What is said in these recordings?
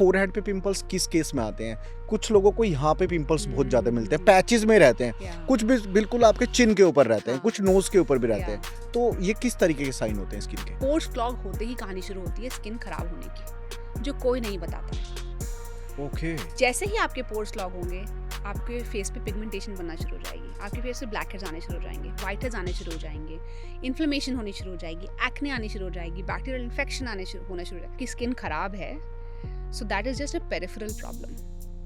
Forehead पे pimples किस case में आते हैं? कुछ लोगों को यहाँ पे पिंपल्स बहुत ज़्यादा मिलते हैं, पैचेस में रहते हैं, कुछ भी बिल्कुल आपके चिन के ऊपर रहते हैं, कुछ नोज के ऊपर भी रहते हैं। तो ये किस तरीके के साइन होते हैं स्किन के? पोर्स क्लॉग होते ही कहानी शुरू होती है स्किन खराब होने की, जो कोई नहीं बताता है। ओके। जैसे ही आपके पोर्स क्लॉग होंगे, आपके फेस पे पिगमेंटेशन बनना शुरू हो जाएगी, आपके फेस पे ब्लैक हेड्स आने शुरू हो जाएंगे, व्हाइट हेड्स आने शुरू हो जाएंगे, इन्फ्लेमेशन होनी शुरू हो जाएगी, एक्ने आनी शुरू हो जाएगी, बैक्टीरियल इन्फेक्शन होना शुरू हो जाएगा। कि स्किन खराब है, so that is just a peripheral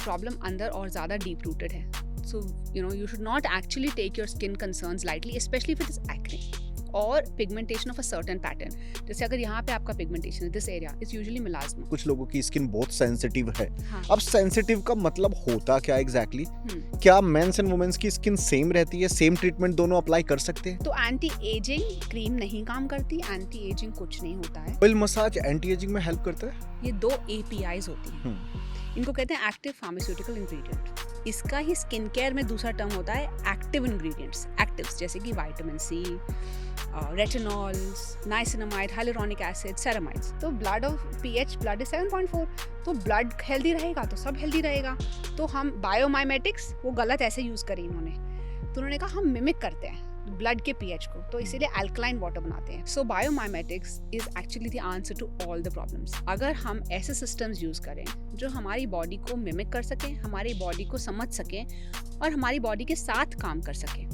problem अंदर और ज़्यादा डीप रूटेड है। सो you should not actually take your skin concerns lightly, especially if it is acne or pigmentation of a certain pattern. जैसे अगर यहाँ पे आपका pigmentation है, this area is usually melasma. कुछ लोगों की स्किन बहुत सेंसिटिव है। हाँ. अब सेंसिटिव का मतलब होता क्या एग्जैक्टली? क्या मेंस एंड वुमेन्स की स्किन सेम रहती है? सेम ट्रीटमेंट दोनों अप्लाई कर सकते हैं? तो एंटी एजिंग क्रीम नहीं काम करती, एंटी एजिंग कुछ नहीं होता है। ऑयल मसाज एंटी एजिंग में हेल्प करता है? ये 2 APIs होती हैं। इनको कहते हैं एक्टिव फार्मास्यूटिकल इंग्रेडिएंट। इसका ही स्किन केयर में दूसरा टर्म होता है एक्टिव इंग्रेडिएंट्स। एक्टिव्स जैसे कि vitamin C, retinols, niacinamide, hyaluronic acid, ceramides. तो ब्लड इज 7.4, तो ब्लड हेल्दी रहेगा तो सब हेल्दी रहेगा। तो हम बायोमाइमेटिक्स वो गलत ऐसे यूज़ करी इन्होंने, तो उन्होंने कहा हम मिमिक करते हैं ब्लड के पीएच को, तो इसीलिए अल्कलाइन वाटर बनाते हैं। So biomimetics is actually the answer to all the problems. अगर हम ऐसे सिस्टम्स यूज करें जो हमारी बॉडी को मिमिक कर सकें, हमारी बॉडी को समझ सकें और हमारी बॉडी के साथ काम कर सकें,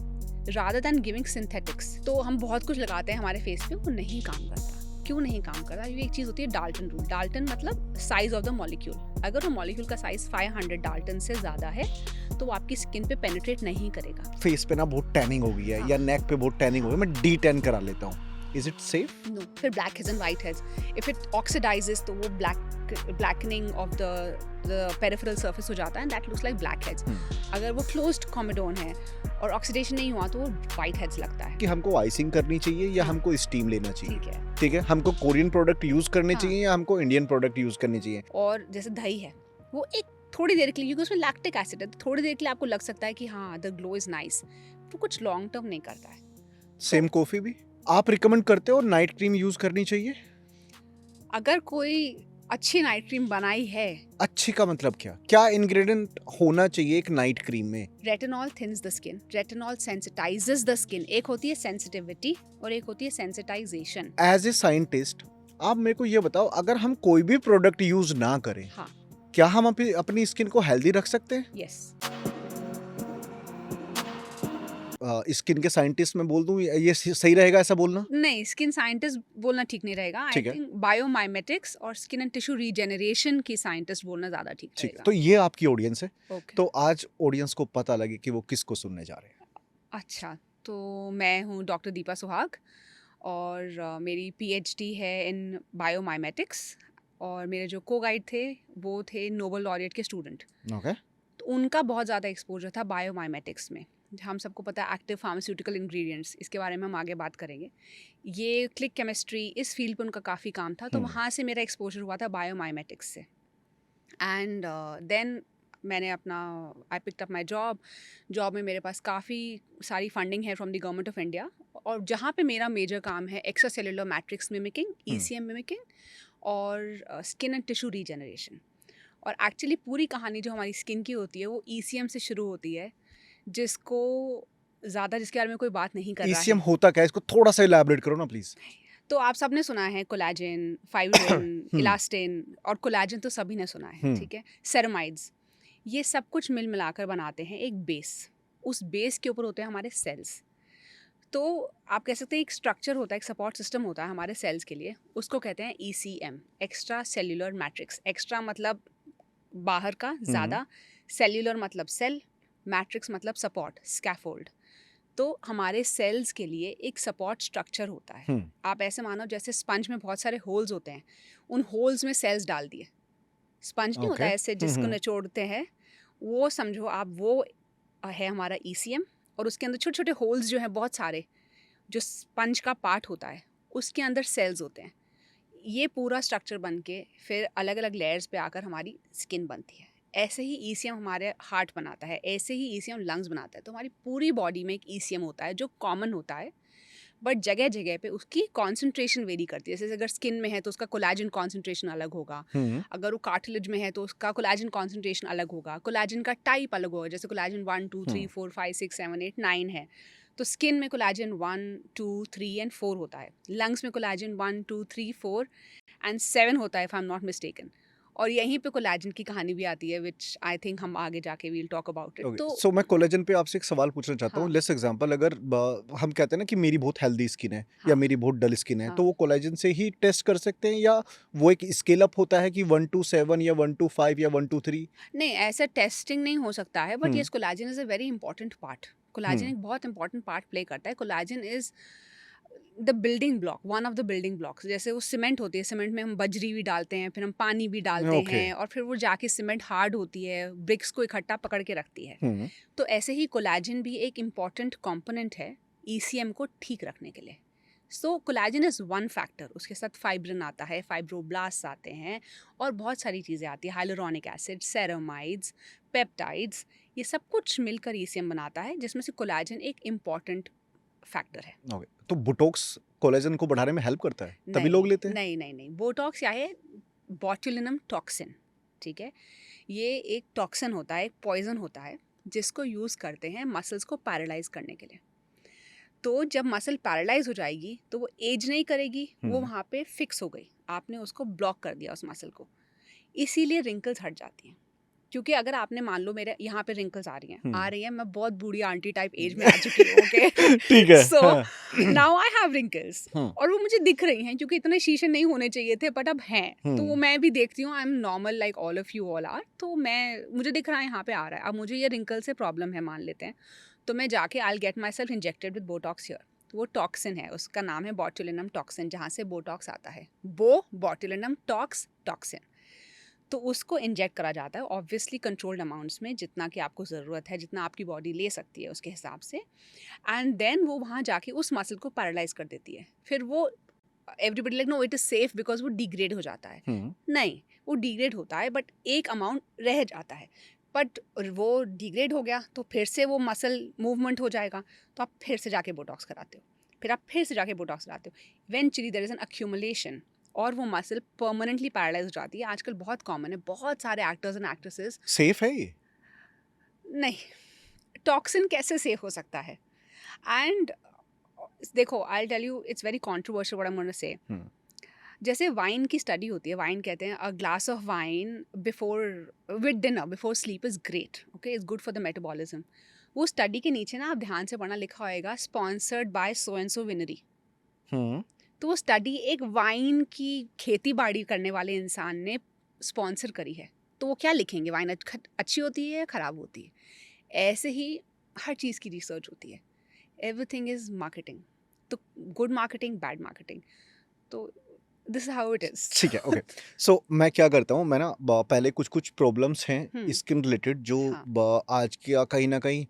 रादर देन गिविंग सिंथेटिक्स। तो हम बहुत कुछ लगाते हैं हमारे फेस पे, वो नहीं काम करता। क्यों नहीं काम करता? ये एक चीज़ होती है डाल्टन रूल। डाल्टन मतलब साइज ऑफ द मॉलिक्यूल। अगर वो मॉलिक्यूल का साइज 500 डाल्टन से ज़्यादा है तो वो आपकी स्किन पे पेनिट्रेट नहीं करेगा। फेस पे ना बहुत टैनिंग हो गई है, या नेक पे बहुत टैनिंग हो गई, मैं डी टैन करा लेता हूँ, इज इट सेफ? नो, फिर black heads and white heads, if it oxidises तो वो blackening of the peripheral surface हो जाता है and that looks like black heads. अगर वो क्लोज्ड कॉमेडोन है और ऑक्सीडेशन नहीं हुआ तो वो व्हाइट हेड्स लगता है। कि हमको आइसिंग करनी चाहिए या हमको स्टीम लेना चाहिए? ठीक है, ठीक है, हमको कोरियन प्रोडक्ट यूज करने चाहिए या हमको इंडियन प्रोडक्ट यूज करने चाहिए? और जैसे दही है, वो एक थोड़ी देर के लिए, क्योंकि उसमें लैक्टिक एसिड है, तो थोड़ी देर के लिए आपको लग सकता है कि हाँ द ग्लो इज नाइस, वो कुछ लॉन्ग टर्म नहीं करता है। सेम कॉफी भी आप रिकमेंड करते हो नाइट क्रीम यूज करनी चाहिए? अगर कोई अच्छी नाइट क्रीम बनाई है, अच्छी का मतलब क्या? क्या इंग्रेडिएंट होना चाहिए एक नाइट क्रीम में? Retinol thins the skin, retinol sensitises the skin. एक होती है सेंसिटिविटी और एक होती है सेंसिटाइजेशन। एज ए साइंटिस्ट आप मेरे को ये बताओ, अगर हम कोई भी प्रोडक्ट यूज ना करें, हाँ, क्या हम अपनी स्किन को हेल्दी रख सकते हैं? यस। स्किन के साइंटिस्ट मैं बोल दूं, ये सही रहेगा ऐसा बोलना? नहीं, स्किन साइंटिस्ट बोलना ठीक नहीं रहेगा। आई थिंक बायोमाइमेटिक्स और स्किन एंड टिश्यू रीजेनरेशन की साइंटिस्ट बोलना ज्यादा ठीक रहेगा। तो ये आपकी ऑडियंस है। Okay. तो आज ऑडियंस को पता लगे कि वो किसको सुनने जा रहे हैं। अच्छा, तो मैं हूँ डॉक्टर दीपा सुहाग और मेरी PhD है इन बायोमाइमेटिक्स और मेरे जो को गाइड थे वो थे नोबेल लॉरिएट के स्टूडेंट। ओके। तो उनका बहुत ज़्यादा एक्सपोजर था बायोमाइमेटिक्स में। हम सबको पता है एक्टिव फार्मास्यूटिकल इंग्रेडिएंट्स, इसके बारे में हम आगे बात करेंगे। ये क्लिक केमिस्ट्री, इस फील्ड पे उनका काफ़ी काम था, तो वहाँ से मेरा एक्सपोजर हुआ था बायोमाइमेटिक्स से। एंड देन मैंने I picked up my job में मेरे पास काफ़ी सारी फंडिंग है from the government of India, और जहाँ पे मेरा मेजर काम है extra cellular matrix mimicking, ECM mimicking और स्किन एंड टिश्यू रीजेनरेशन। और एक्चुअली पूरी कहानी जो हमारी स्किन की होती है वो ECM से शुरू होती है, जिसके बारे में कोई बात नहीं कर रहा है। ECM होता क्या है? इसको थोड़ा सा इलैबोरेट करो ना प्लीज। तो आप सबने सुना है कोलाजन, फाइब्रिन, इलास्टिन, और कोलाजन तो सभी ने सुना है, ठीक है। सेरामाइड्स, ये सब कुछ मिल मिलाकर बनाते हैं एक बेस। उस बेस के ऊपर होते हैं हमारे सेल्स। तो आप कह सकते हैं एक स्ट्रक्चर होता है, एक सपोर्ट सिस्टम होता है हमारे सेल्स के लिए, उसको कहते हैं ECM, extra cellular matrix. Extra मतलब बाहर का, ज़्यादा, सेल्यूलर मतलब सेल, मैट्रिक्स मतलब सपोर्ट, स्कैफोल्ड। तो हमारे सेल्स के लिए एक सपोर्ट स्ट्रक्चर होता है। आप ऐसे मानो जैसे स्पंज में बहुत सारे होल्स होते हैं, उन होल्स में सेल्स डाल दिए। स्पंज नहीं होता ऐसे जिसको निचोड़ते हैं, वो समझो आप, वो है हमारा ECM, और उसके अंदर छोटे छोटे होल्स जो हैं बहुत सारे, जो स्पंज का पार्ट होता है उसके अंदर सेल्स होते हैं। ये पूरा स्ट्रक्चर बन के फिर अलग अलग लेयर्स पे आकर हमारी स्किन बनती है। ऐसे ही ECM हमारे हार्ट बनाता है, ऐसे ही ECM लंग्स बनाता है। तो हमारी पूरी बॉडी में एक ECM होता है जो कॉमन होता है, बट जगह जगह पे उसकी कॉन्सेंट्रेशन वेरी करती है। जैसे अगर स्किन में है तो उसका कोलाजन कॉन्सेंट्रेशन अलग होगा, अगर वो कार्टिलेज में है तो उसका कोलाजन कॉन्सेंट्रेशन अलग होगा, कोलाजन का टाइप अलग होगा। जैसे कोलाजन 1 2 3 4 5 6 7 8 9 है, तो स्किन में कोलाजन 1 2 3 एंड 4 होता है। लंग्स में कोलाजन 1 2 3 4 एंड 7 होता है, if I am not mistaken. और यहीं पे कोलाजन की कहानी भी आती है, विच आई थिंक हम आगे जाके we'll talk about it. Okay, तो सो मैं कोलेजन पे आपसे एक सवाल पूछना चाहता हूँ। हाँ लेट्स एग्जांपल, अगर हम कहते हैं ना कि मेरी बहुत हेल्दी स्किन है या हाँ मेरी बहुत डल स्किन है, तो हाँ। वो कोलेजन से ही टेस्ट कर सकते हैं, या वो एक स्केल अप होता है कि 1 to 7 या 1 to 5 या 1 to 3? नहीं, ऐसा टेस्टिंग नहीं हो सकता है, but hmm yes collagen is a very important part. Collagen hmm एक बहुत इंपॉर्टेंट पार्ट प्ले करता है। Collagen is the building block, one of the building blocks. जैसे वो सीमेंट होती है, सीमेंट में हम बजरी भी डालते हैं, फिर हम पानी भी डालते ओके। हैं, और फिर वो जाके सीमेंट हार्ड होती है, ब्रिक्स को इकट्ठा पकड़ के रखती है। हम्म तो ऐसे ही कोलाजन भी एक इम्पॉर्टेंट कंपोनेंट है ईसीएम को ठीक रखने के लिए। सो कोलाजन इज़ वन फैक्टर, उसके साथ फाइब्रिन आता है, फाइब्रोब्लास्ट आते हैं, और बहुत सारी चीज़ें आती है, हाइलुरोनिक एसिड, सेरामाइड्स, पेप्टाइड्स, ये सब कुछ मिलकर ईसीएम बनाता है, जिसमें से कोलाजन एक इम्पॉर्टेंट फैक्टर है। ओके, तो बोटॉक्स कोलेजन को बढ़ाने में हेल्प करता है, तभी लोग नहीं लेते हैं? नहीं नहीं नहीं, बोटॉक्स क्या है? बॉट्युलिनम टॉक्सिन, ठीक है? ये एक टॉक्सिन होता है, एक पॉइजन होता है, जिसको यूज़ करते हैं मसल्स को पैरालाइज करने के लिए। तो जब मसल पैरालाइज हो जाएगी तो वो एज नहीं करेगी, वो हम्म वहाँ पे फिक्स हो गई, आपने उसको ब्लॉक कर दिया उस मसल को, इसीलिए रिंकल्स हट जाती हैं। क्योंकि अगर आपने मान लो मेरे यहाँ पे रिंकल्स आ रही हैं, मैं बहुत बूढ़ी आंटी टाइप एज में आ चुकी हूँ, ओके? ठीक है, सो हाँ। नाउ आई हैव रिंकल्स, हम्म और वो मुझे दिख रही हैं, क्योंकि इतने शीशे नहीं होने चाहिए थे, बट अब हैं। तो वो हम्म मैं भी देखती हूँ, I am normal like all of you all are. तो मुझे दिख रहा है यहाँ पे आ रहा है, अब मुझे ये रिंकल से प्रॉब्लम है मान लेते हैं, तो मैं जाके I get my self injected with Botox here. तो वो टॉक्सिन है, उसका नाम है बॉट्युलिनम टॉक्सिन, जहाँ से बोटॉक्स आता है, बॉट्युलिनम टॉक्सिन। तो उसको इंजेक्ट करा जाता है, ऑब्वियसली कंट्रोल्ड अमाउंट्स में, जितना कि आपको ज़रूरत है, जितना आपकी बॉडी ले सकती है उसके हिसाब से। एंड देन वो वहाँ जाके उस मसल को पैरालाइज कर देती है। फिर वो everybody like know it is safe because वो डिग्रेड हो जाता है। हम्म नहीं, वो डिग्रेड होता है, बट एक अमाउंट रह जाता है। बट वो डिग्रेड हो गया तो फिर से वो मसल मूवमेंट हो जाएगा, तो आप फिर से जाके बोटॉक्स कराते हो, फिर आप फिर से जाके बोटॉक्स कराते हो। Eventually there is an accumulation, और वो मसल परमानेंटली पैरालाइज हो जाती है। आजकल बहुत कॉमन है, बहुत सारे एक्टर्स एंड एक्ट्रेसेस। सेफ है ये? नहीं, टॉक्सिन कैसे सेफ हो सकता है? एंड देखो, I tell you, it's very controversial what I am gonna say. Hmm जैसे वाइन की स्टडी होती है, वाइन कहते हैं a glass of wine before with dinner before sleep is great, okay, is good for the metabolism. वो study के नीचे ना आप ध्यान से पढ़ना, लिखा होएगा sponsored by so and so winery. Hmm तो वो स्टडी एक वाइन की खेती बाड़ी करने वाले इंसान ने स्पॉन्सर करी है। तो वो क्या लिखेंगे, वाइन अच्छी होती है या ख़राब होती है? ऐसे ही हर चीज़ की रिसर्च होती है, एवरीथिंग इज़ मार्केटिंग। तो गुड मार्केटिंग, बैड मार्केटिंग, तो this is how it is. ठीक है, ओके। सो मैं क्या करता हूँ, मैं ना पहले कुछ कुछ प्रॉब्लम्स हैं स्किन रिलेटेड जो हाँ। आज की कहीं ना कहीं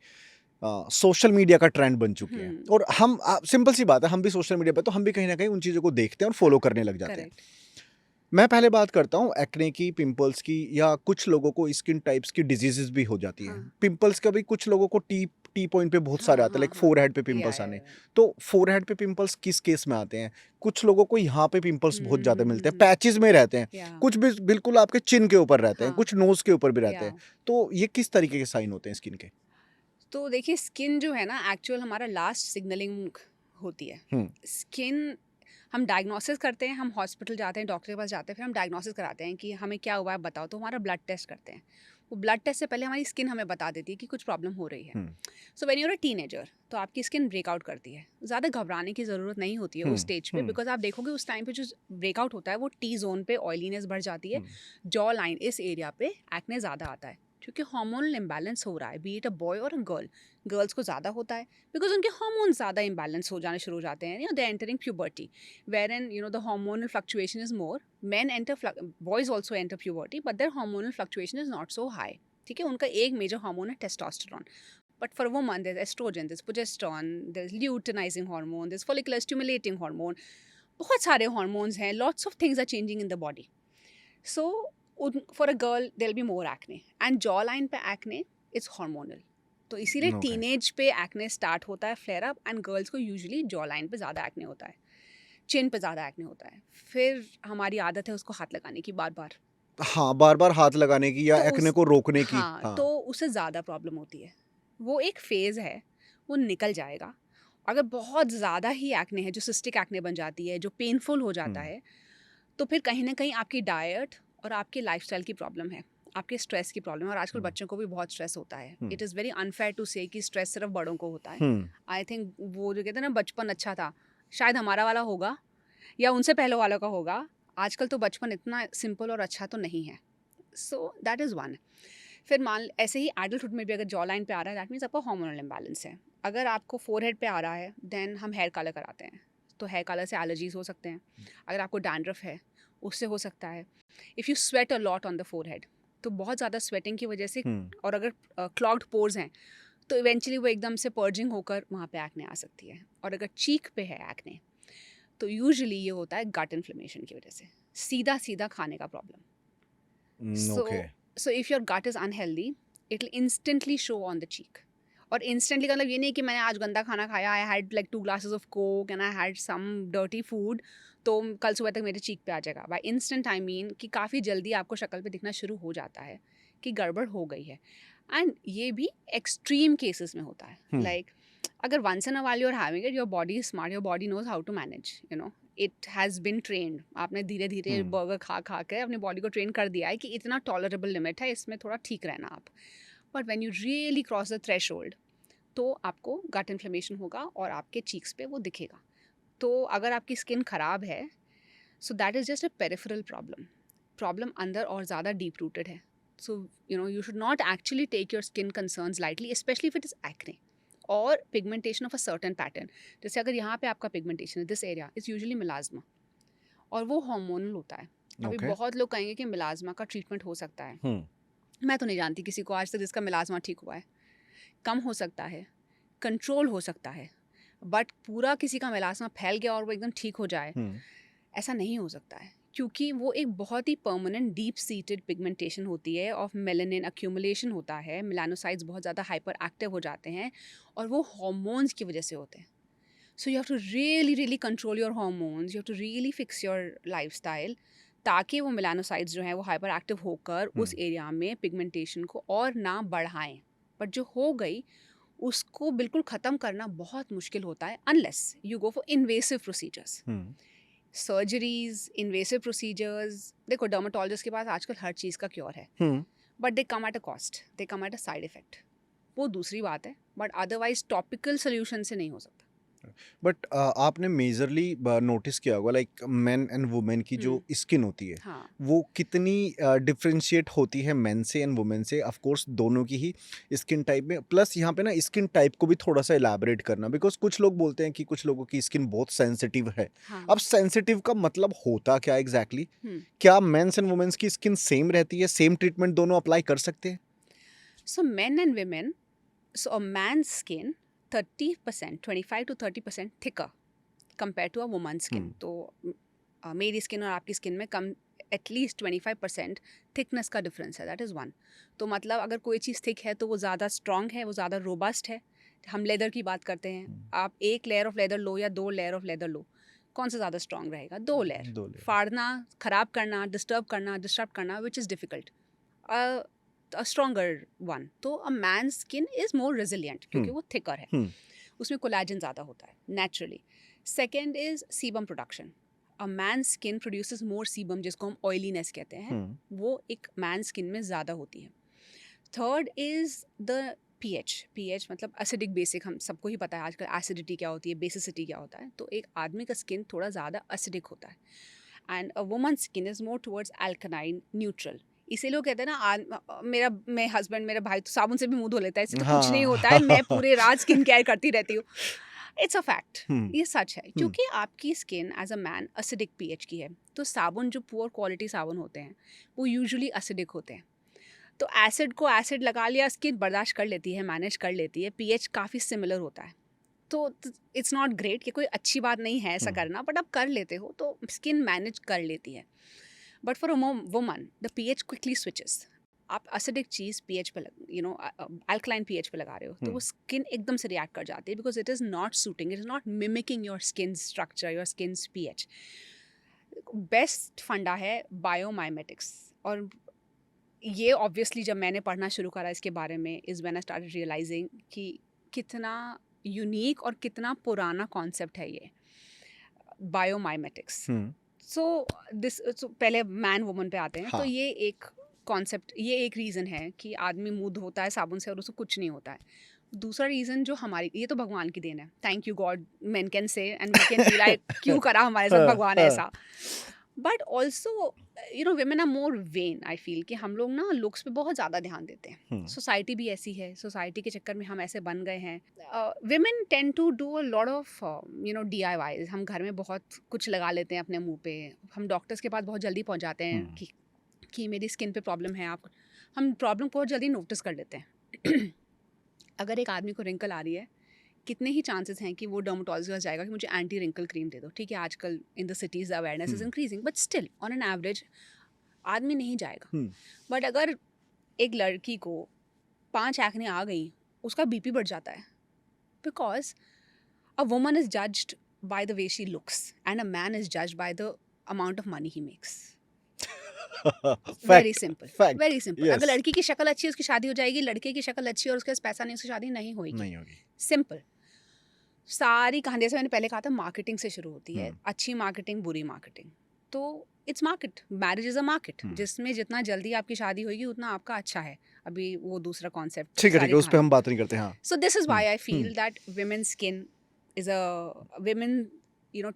सोशल मीडिया का ट्रेंड बन चुके हैं, और हम सिंपल सी बात है, हम भी सोशल मीडिया पे, तो हम भी कहीं ना कहीं उन चीज़ों को देखते हैं और फॉलो करने लग जाते हैं। करेक्ट। मैं पहले बात करता हूँ एक्ने की, पिंपल्स की, या कुछ लोगों को स्किन टाइप्स की डिजीजेस भी हो जाती हैं। हाँ पिंपल्स का भी कुछ लोगों को टी टी पॉइंट पे बहुत सारे हाँ आते हैं, हाँ लाइक हाँ। फोरहेड पे या पिंपल्स या आने। या। तो फोरहेड पे पिंपल्स किस केस में आते हैं? कुछ लोगों को यहाँ पे पिंपल्स बहुत ज़्यादा मिलते हैं, पैचेस में रहते हैं, या कुछ भी बिल्कुल आपके चिन के ऊपर रहते हैं, हाँ कुछ नोज के ऊपर भी रहते हैं। या। तो ये किस तरीके के साइन होते हैं स्किन के? तो देखिए, स्किन जो है ना, एक्चुअल हमारा लास्ट सिग्नलिंग होती है। हम्म स्किन हम डायग्नोसिस करते हैं, हम हॉस्पिटल जाते हैं, डॉक्टर के पास जाते हैं, फिर हम डायग्नोसिस कराते हैं कि हमें क्या हुआ है बताओ, तो हमारा ब्लड टेस्ट करते हैं। वो ब्लड टेस्ट से पहले हमारी स्किन हमें बता देती है कि कुछ प्रॉब्लम हो रही है। Hmm so when you are a teenager, तो आपकी स्किन ब्रेकआउट करती है। ज़्यादा घबराने की ज़रूरत नहीं होती है उस स्टेज पे, हम्म बिकॉज आप देखोगे उस टाइम पे जो ब्रेकआउट होता है वो टी जोन पे ऑयलीनेस बढ़ जाती है, हम्म जॉ लाइन इस एरिया पे एक्ने ज़्यादा आता है, क्योंकि हार्मोनल इम्बैलेंस हो रहा है, बी इट अ बॉय और अ गर्ल। गर्ल्स को ज़्यादा होता है बिकॉज उनके हार्मोन ज़्यादा इम्बैलेंस हो जाने शुरू हो जाते हैं, they entering puberty, wherein the hormonal fluctuation is more. Men enter boys also enter puberty, but their hormonal fluctuation is not so high. ठीक है, उनका एक मेजर हार्मोन है testosterone, but for woman there is estrogen, there is progesterone, there is luteinizing hormone, there is follicular stimulating hormone, बहुत सारे hormones हैं, lots of things are changing in the body. So for a girl there will be more acne, and jaw line पे acne it's hormonal. तो इसीलिए Okay. Teenage पे acne start होता है, flare up, and girls को usually jaw line पे ज़्यादा acne होता है, चिन पे ज़्यादा एक्ने होता है। फिर हमारी आदत है उसको हाथ लगाने की बार बार, हाँ, बार-बार हाथ लगाने की या तो एक्ने उस को रोकने की। हाँ, हाँ। तो उससे ज़्यादा प्रॉब्लम होती है। वो एक फ़ेज़ है, वो निकल जाएगा। अगर बहुत ज़्यादा ही एक्ने है, जो सिस्टिक एक्ने बन जाती है, जो पेनफुल हो जाता हुँ। है, तो फिर कहीं न कहीं आपकी डाइट और आपके लाइफ़स्टाइल की प्रॉब्लम है, आपके स्ट्रेस की प्रॉब्लम है, और आजकल हुँ। बच्चों को भी बहुत स्ट्रेस होता है। Hmm. It is very unfair to say कि स्ट्रेस सिर्फ़ बड़ों को होता है। हुँ। आई थिंक वो जो कहते हैं ना बचपन अच्छा था, शायद हमारा वाला होगा या उनसे पहले वालों का होगा। आजकल तो बचपन इतना सिंपल और अच्छा तो नहीं है। So that is one. फिर मान ऐसे ही एडल्टहुड में भी अगर जॉ लाइन पे आ रहा है, दैट मीन्स आपका हार्मोनल इम्बैलेंस है। अगर आपको फोरहेड पे आ रहा है, देन हम हेयर कलर कराते हैं। तो हेयर कलर से एलर्जीज हो सकते हैं। अगर आपको डैंड्रफ है, उससे हो सकता है। If you sweat a lot on the forehead, तो बहुत ज़्यादा स्वेटिंग की वजह से, हुँ। और अगर क्लॉग्ड पोर्स हैं, तो इवेंचुअली वो एकदम से पर्जिंग होकर वहाँ पे एक्ने आ सकती है। और अगर चीक पे है एक्ने, तो यूजुअली ये होता है गट इन्फ्लेमेशन की वजह से, सीधा सीधा खाने का problem. Okay. So if your gut is unhealthy, it'll instantly show on the cheek. और instantly का मतलब ये नहीं कि मैंने आज गंदा खाना खाया, I had like 2 glasses of coke and I had some dirty food, तो कल सुबह तक मेरे चीक पे आ जाएगा। By instant I mean कि काफ़ी जल्दी आपको शक्ल पे दिखना शुरू हो जाता है कि गड़बड़ हो गई है। एंड ये भी एक्सट्रीम केसेस में होता है। हुँ। लाइक अगर once in a while you are having it, your body is smart, your body knows how to manage, you know, it has been trained. आपने धीरे धीरे हुँ। बर्गर खा खा के अपनी बॉडी को ट्रेन कर दिया है कि इतना टॉलरेबल लिमिट है, इसमें थोड़ा ठीक रहना आप। But when you really cross the threshold, तो आपको गट इन्फ्लेमेशन होगा और आपके चीक्स पे वो दिखेगा। तो अगर आपकी स्किन खराब है, so that is just a peripheral problem. Problem अंदर और ज़्यादा डीप रूटेड है। So you know you should not actually take your skin concerns lightly, specially if it is acne और pigmentation of a certain pattern. जैसे अगर यहाँ पे आपका पिगमेंटेशन है, this area is usually melasma, और वो हार्मोनल होता है। अभी ओके। बहुत लोग कहेंगे कि मिलाज्मा का ट्रीटमेंट हो सकता है। हुँ। मैं तो नहीं जानती किसी को आज तक जिसका मिलाज्मा ठीक हुआ है। कम हो सकता है, कंट्रोल हो सकता है, बट पूरा किसी का मिलाज्मा फैल गया और वो एकदम ठीक हो जाए, हुँ। ऐसा नहीं हो सकता है। क्योंकि वो एक बहुत ही परमानेंट डीप सीटेड पिगमेंटेशन होती है, ऑफ मेलानिन अक्यूमुलेशन होता है, मेलानोसाइट्स बहुत ज़्यादा हाइपर एक्टिव हो जाते हैं, और वो हार्मोन्स की वजह से होते हैं। So you have to really control your hormones, you have to really fix your lifestyle, ताकि वो मेलानोसाइट्स जो हैं वो हाइपर एक्टिव होकर उस हुँ। एरिया में पिगमेंटेशन को और ना बढ़ाएं। बट जो हो गई, उसको बिल्कुल ख़त्म करना बहुत मुश्किल होता है, unless you go for invasive procedures, hmm. Surgeries, invasive procedures. देखो डर्माटोलॉजिस्ट के पास आजकल हर चीज़ का क्योर है, hmm. But they come at a cost, they come at a side effect. वो दूसरी बात है, बट अदरवाइज टॉपिकल सोल्यूशन से नहीं हो सकता। बट आपने मेजरली नोटिस किया होगा लाइक मेन एंड वुमेन की जो हम्म, स्किन होती है हाँ, वो कितनी डिफरेंशिएट होती है मेन से एंड वुमेन से। ऑफ कोर्स दोनों की ही स्किन टाइप में, प्लस यहाँ पे ना स्किन टाइप को भी थोड़ा सा इलैबोरेट करना, बिकॉज कुछ लोग बोलते हैं कि कुछ लोगों की स्किन बहुत सेंसिटिव है। हाँ, अब सेंसिटिव का मतलब होता क्या एग्जैक्टली हम्म। क्या मेंस एंड वुमेन्स की स्किन सेम रहती है, सेम ट्रीटमेंट दोनों अप्लाई कर सकते हैं? So men and women, so a man's skin 30%, 25 to 30% thicker compared to a woman's skin. हम्म। तो मेरी स्किन और आपकी स्किन में कम एटलीस्ट 25% थिकनेस का डिफरेंस है, दैट इज़ वन। तो मतलब अगर कोई चीज़ थिक है तो वो ज़्यादा स्ट्रॉन्ग है, वो ज़्यादा रोबस्ट है। हम लेदर की बात करते हैं, आप एक लेयर ऑफ लेदर लो या 2 लेयर ऑफ लेदर लो, कौन सा ज़्यादा स्ट्रॉन्ग रहेगा? 2 लेयर। दो लेयर। फाड़ना, ख़राब करना, डिस्टर्ब करना which is difficult, a stronger one. तो a man's skin is more resilient क्योंकि हम्म। वो thicker है, हम्म। उसमें कोलेजन ज़्यादा होता है naturally. Second is sebum production. A man's skin produces more sebum, जिसको हम oiliness कहते हैं, हम्म। वो एक man's skin में ज़्यादा होती है. Third is the pH. pH मतलब acidic basic, हम सबको ही पता है आजकल acidity क्या होती है, basicity क्या होता है. तो एक आदमी का स्किन थोड़ा ज़्यादा acidic होता है, and a woman skin is more towards अल्कनाइन न्यूट्रल। इसे लोग कहते हैं ना, मेरा हस्बैंड, मेरा भाई तो साबुन से भी मुंह धो लेता है, इससे तो कुछ नहीं होता है, मैं पूरे रात स्किन केयर करती रहती हूँ। It's a fact, hmm. ये सच है, क्योंकि आपकी skin as a man acidic pH की है। तो साबुन जो पुअर क्वालिटी साबुन होते हैं वो यूजुअली असिडिक होते हैं। तो एसिड को एसिड लगा लिया, स्किन बर्दाश्त कर लेती है, मैनेज कर लेती है, पीएच काफ़ी सिमिलर होता है। तो इट्स नॉट ग्रेट, कि कोई अच्छी बात नहीं है ऐसा करना, बट आप कर लेते हो तो स्किन मैनेज कर लेती है। But for a woman the pH quickly switches. आप एसिडिक चीज़ पीएच पे अल्कलाइन पीएच पे लगा रहे हो, तो वो स्किन एकदम से रिएक्ट कर जाती है, because it is not shooting, it is not mimicking your skin structure, your skin pH. Best फंडा है बायोमाइमेटिक्स. और ये ऑब्वियसली जब मैंने पढ़ना शुरू करा इसके बारे में, is when I started realising कि कितना यूनिक और कितना पुराना कॉन्सेप्ट है ये बायोमाइमेटिक्स. सो पहले मैन वुमन पे आते हैं. तो हाँ. ये एक कॉन्सेप्ट, ये एक रीज़न है कि आदमी मुंह धोता है साबुन से और उसको कुछ नहीं होता है. दूसरा रीज़न जो हमारी, ये तो भगवान की देन है, thank you God men can say, and we can be like क्यों करा हमारे साथ भगवान ऐसा. But also women are more vain, I feel, कि हम लोग ना लुक्स पे बहुत ज़्यादा ध्यान देते हैं. सोसाइटी भी ऐसी है, सोसाइटी के चक्कर में हम ऐसे बन गए हैं. women tend to do a lot of DIYs. हम घर में बहुत कुछ लगा लेते हैं अपने मुंह पे. हम डॉक्टर्स के पास बहुत जल्दी पहुंच जाते हैं कि मेरी स्किन पे प्रॉब्लम है. हम प्रॉब्लम बहुत जल्दी नोटिस कर लेते हैं. अगर एक आदमी को रिंकल आ रही है, कितने ही चांसेस हैं कि वो डर्मेटोलॉजिस्ट के पास जाएगा कि मुझे एंटी रिंकल क्रीम दे दो. ठीक है, आजकल in the cities awareness is increasing, but still on an average आदमी नहीं जाएगा. बट अगर एक लड़की को 5 एक्ने आ गई, उसका बीपी बढ़ जाता है, because a woman is judged by the way she looks and a man is judged by the amount of money he makes. Very simple, very simple. अगर लड़की की शक्ल अच्छी है उसकी शादी हो जाएगी, लड़के की शक्ल अच्छी है और उसके पास पैसा नहीं, उसकी शादी नहीं होगी. सिंपल. सारी कहानी, जैसे मैंने पहले कहा था, मार्केटिंग से शुरू होती है. अच्छी मार्केटिंग, बुरी मार्केटिंग. तो its market. Marriage is a market, जिसमें जितना जल्दी आपकी शादी होगी उतना आपका अच्छा है. अभी वो दूसरा कॉन्सेप्ट, ठीक है, उस पे हम बात नहीं करते. हाँ. So this is why I feel that women's skin is a women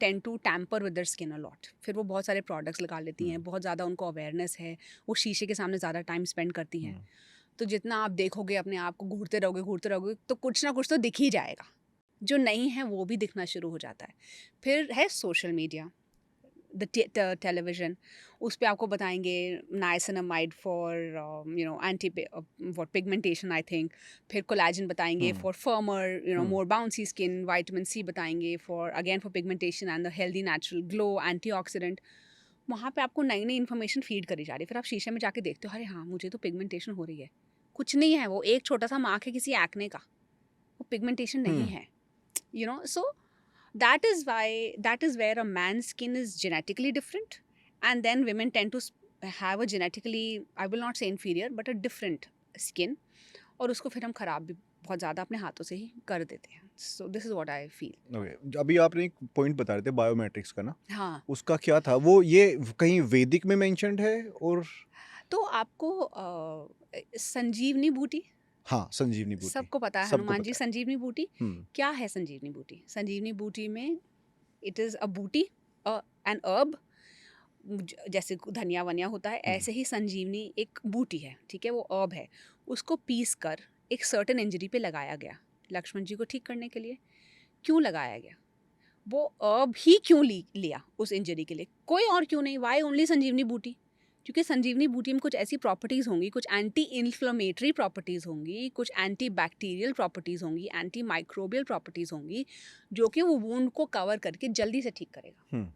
tend to tamper with their skin a lot. फिर वो बहुत सारे प्रोडक्ट्स लगा लेती हैं, बहुत ज़्यादा उनको अवेयरनेस है, वो शीशे के सामने ज़्यादा टाइम स्पेंड करती हैं. तो जितना आप देखोगे अपने आप को, घूरते रहोगे तो कुछ ना कुछ तो दिख ही जाएगा. जो नहीं है वो भी दिखना शुरू हो जाता है. फिर है सोशल मीडिया, द टेलीविजन. उस पे आपको बताएंगे niacinamide for anti what pigmentation, I think. फिर कोलेजन बताएंगे for firmer more bouncy skin. Vitamin C बताएंगे for pigmentation and the healthy natural glow, antioxidant. वहाँ पे आपको नई नई इन्फॉर्मेशन फीड करी जा रही है. फिर आप शीशे में जाके देखते हो, अरे हाँ, मुझे तो पिगमेंटेशन हो रही है. कुछ नहीं है, वो एक छोटा सा मार्क है किसी एक्ने का, वो पिगमेंटेशन नहीं है. So that is where a man's skin is genetically different, and then women tend to have a genetically, I will not say inferior, but a different skin. और उसको फिर हम खराब भी बहुत ज़्यादा अपने हाथों से ही कर देते हैं. So this is what I feel. Okay. अभी आपने एक पॉइंट बता रहे थे बायोमेट्रिक्स का ना. हाँ. उसका क्या था वो? ये कहीं वैदिक में मेंशन्ड है? और तो आपको संजीवनी बूटी, हाँ, संजीवनी बूटी सबको पता है. हनुमान जी संजीवनी बूटी. क्या है संजीवनी बूटी? संजीवनी बूटी में इट इज़ अ बूटी, एन अर्ब. जैसे धनिया वनिया होता है, ऐसे ही संजीवनी एक बूटी है. ठीक है, वो अर्ब है. उसको पीस कर एक सर्टेन इंजरी पे लगाया गया लक्ष्मण जी को ठीक करने के लिए. क्यों लगाया गया? वो अर्ब ही क्यों लिया उस इंजरी के लिए? कोई और क्यों नहीं? वाई ओनली संजीवनी बूटी? क्योंकि संजीवनी बूटी में कुछ ऐसी प्रॉपर्टीज़ होंगी, कुछ एंटी इन्फ्लेमेटरी प्रॉपर्टीज़ होंगी, कुछ एंटी बैक्टीरियल प्रॉपर्टीज़ होंगी, एंटी माइक्रोबियल प्रॉपर्टीज़ होंगी, जो कि वो वुंड को कवर करके जल्दी से ठीक करेगा.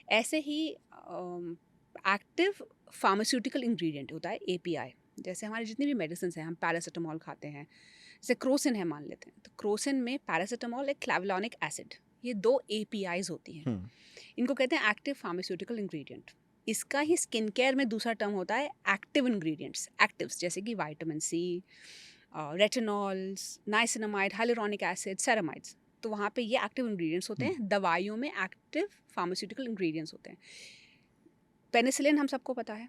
ऐसे ही एक्टिव फार्मास्यूटिकल इंग्रेडिएंट होता है API. जैसे हमारे जितनी भी मेडिसिन हैं, हम पैरासीटामोल खाते हैं, जैसे क्रोसिन है मान लेते हैं, तो क्रोसिन में पैरासीटामोल एक क्लैविलॉनिक एसिड, ये 2 APIs होती हैं. इनको कहते हैं एक्टिव फार्मास्यूटिकल इंग्रेडिएंट. इसका ही स्किन केयर में दूसरा टर्म होता है एक्टिव इंग्रेडिएंट्स. एक्टिव्स जैसे कि vitamin C, retinols, niacinamide, hyaluronic acid, ceramides. तो वहाँ पे ये एक्टिव इंग्रेडिएंट्स होते हैं. दवाइयों में एक्टिव फार्मास्यूटिकल इंग्रेडिएंट्स होते हैं. पेनिसिलिन हम सबको पता है.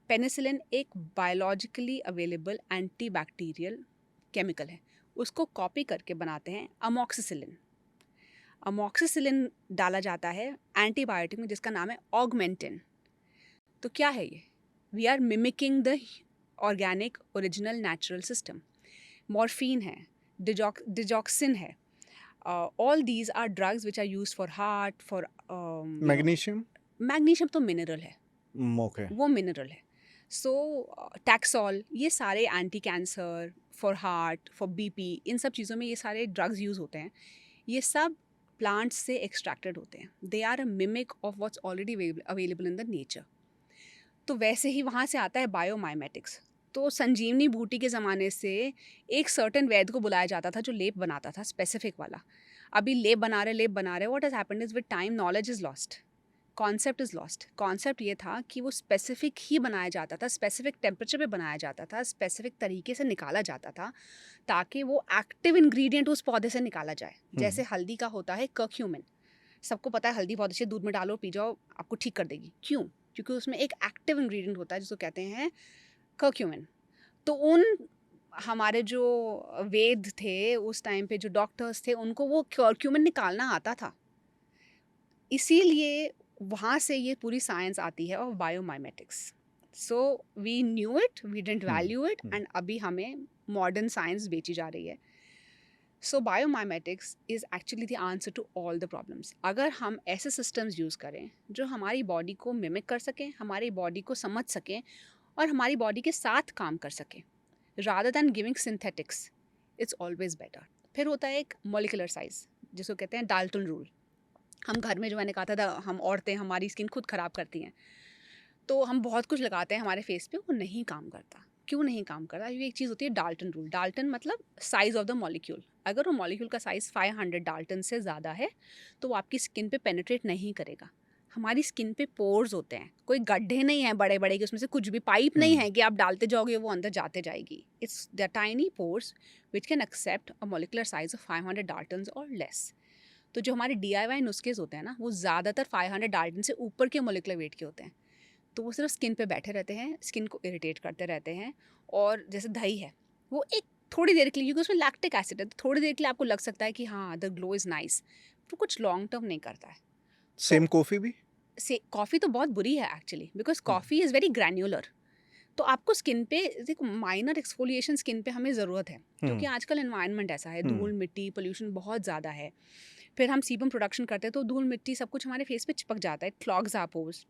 पेनिसिलिन एक biologically available anti bacterial chemical है. उसको कॉपी करके बनाते हैं अमॉक्सिसिलिन. अमॉक्सिसिलिन डाला जाता है एंटीबायोटिक में जिसका नाम है ऑगमेंटिन. तो क्या है ये? We are mimicking the organic original natural system. Morphine है, डिजॉक्सिन है. All these are drugs which are use for heart, for magnesium. Magnesium तो मिनरल है. ओके. वो मिनरल है. सो टैक्सॉल, ये सारे anti cancer, for heart, for BP, इन सब चीज़ों में ये सारे ड्रग्स यूज़ होते हैं. ये सब प्लांट्स से एक्सट्रैक्टेड होते हैं. They are a mimic of what's already available in the nature. तो वैसे ही वहाँ से आता है बायोमाइमेटिक्स. तो संजीवनी बूटी के ज़माने से एक सर्टेन वैद्य को बुलाया जाता था जो लेप बनाता था स्पेसिफिक वाला। अभी लेप बना रहे, what has happened is with time knowledge is lost, concept is lost. Concept ये था कि वो स्पेसिफिक ही बनाया जाता था, स्पेसिफिक टेम्परेचर पे बनाया जाता था, स्पेसिफिक तरीके से निकाला जाता था, ताकि वो एक्टिव इंग्रेडिएंट उस पौधे से निकाला जाए। जैसे हल्दी का होता है कर्क्यूमिन, सबको पता है हल्दी बहुत अच्छी है, दूध में डालो पी जाओ आपको ठीक कर देगी। क्यों? क्योंकि उसमें एक एक्टिव इंग्रेडिएंट होता है जिसको कहते हैं कर्क्यूमिन। तो उन हमारे जो वेद थे उस टाइम पे, जो डॉक्टर्स थे, उनको वो कर्क्यूमिन निकालना आता था। इसीलिए वहाँ से ये पूरी साइंस आती है of biomimetics. So we knew it, we didn't value it, and अभी हमें मॉडर्न साइंस बेची जा रही है। So biomimetics is actually the answer to all the problems. अगर हम ऐसे सिस्टम्स यूज़ करें जो हमारी बॉडी को मिमिक कर सकें, हमारी बॉडी को समझ सकें और हमारी बॉडी के साथ काम कर सकें, rather than giving synthetics, it's always better। फिर होता है एक molecular size जिसको कहते हैं डाल्टन रूल। हम घर में, जो मैंने कहा था, हम औरतें हमारी स्किन खुद ख़राब करती हैं, तो हम बहुत कुछ लगाते हैं हमारे फेस पे, वो नहीं काम करता। क्यों नहीं काम करता? क्योंकि एक चीज़ होती है डाल्टन रूल। डाल्टन मतलब साइज़ ऑफ द मॉलिक्यूल। अगर वो मॉलिक्यूल का साइज़ 500 डाल्टन से ज़्यादा है तो वो आपकी स्किन पे पेनिट्रेट नहीं करेगा। हमारी स्किन पे पोर्स होते हैं, कोई गड्ढे नहीं हैं बड़े बड़े कि उसमें से कुछ भी, पाइप नहीं है कि आप डालते जाओगे वो अंदर जाते जाएगी। It's the tiny pores which can accept a molecular size of 500 daltons और लेस। तो जो हमारे DIY नुस्खेज होते हैं ना, वो ज़्यादातर 500 डाल्टन से ऊपर के मॉलिकुलर वेट के होते हैं। तो वो सिर्फ स्किन पे बैठे रहते हैं, स्किन को इरिटेट करते रहते हैं। और जैसे दही है, वो एक थोड़ी देर के लिए, क्योंकि उसमें लैक्टिक एसिड है, तो थोड़ी देर के लिए आपको लग सकता है कि हाँ द ग्लो इज़ नाइस, तो कुछ लॉन्ग टर्म नहीं करता है। सेम तो कॉफ़ी भी? से कॉफ़ी तो बहुत बुरी है actually, because coffee is very granular. तो आपको स्किन पे, देखो, माइनर एक्सफोलिएशन स्किन पे हमें ज़रूरत है, क्योंकि आजकल एनवायरनमेंट ऐसा है, धूल मिट्टी पोल्यूशन बहुत ज़्यादा है। फिर हम सीबम प्रोडक्शन करते हैं तो धूल मिट्टी सब कुछ हमारे फेस पे चिपक जाता है, इट क्लॉग्स आवर पोर्स।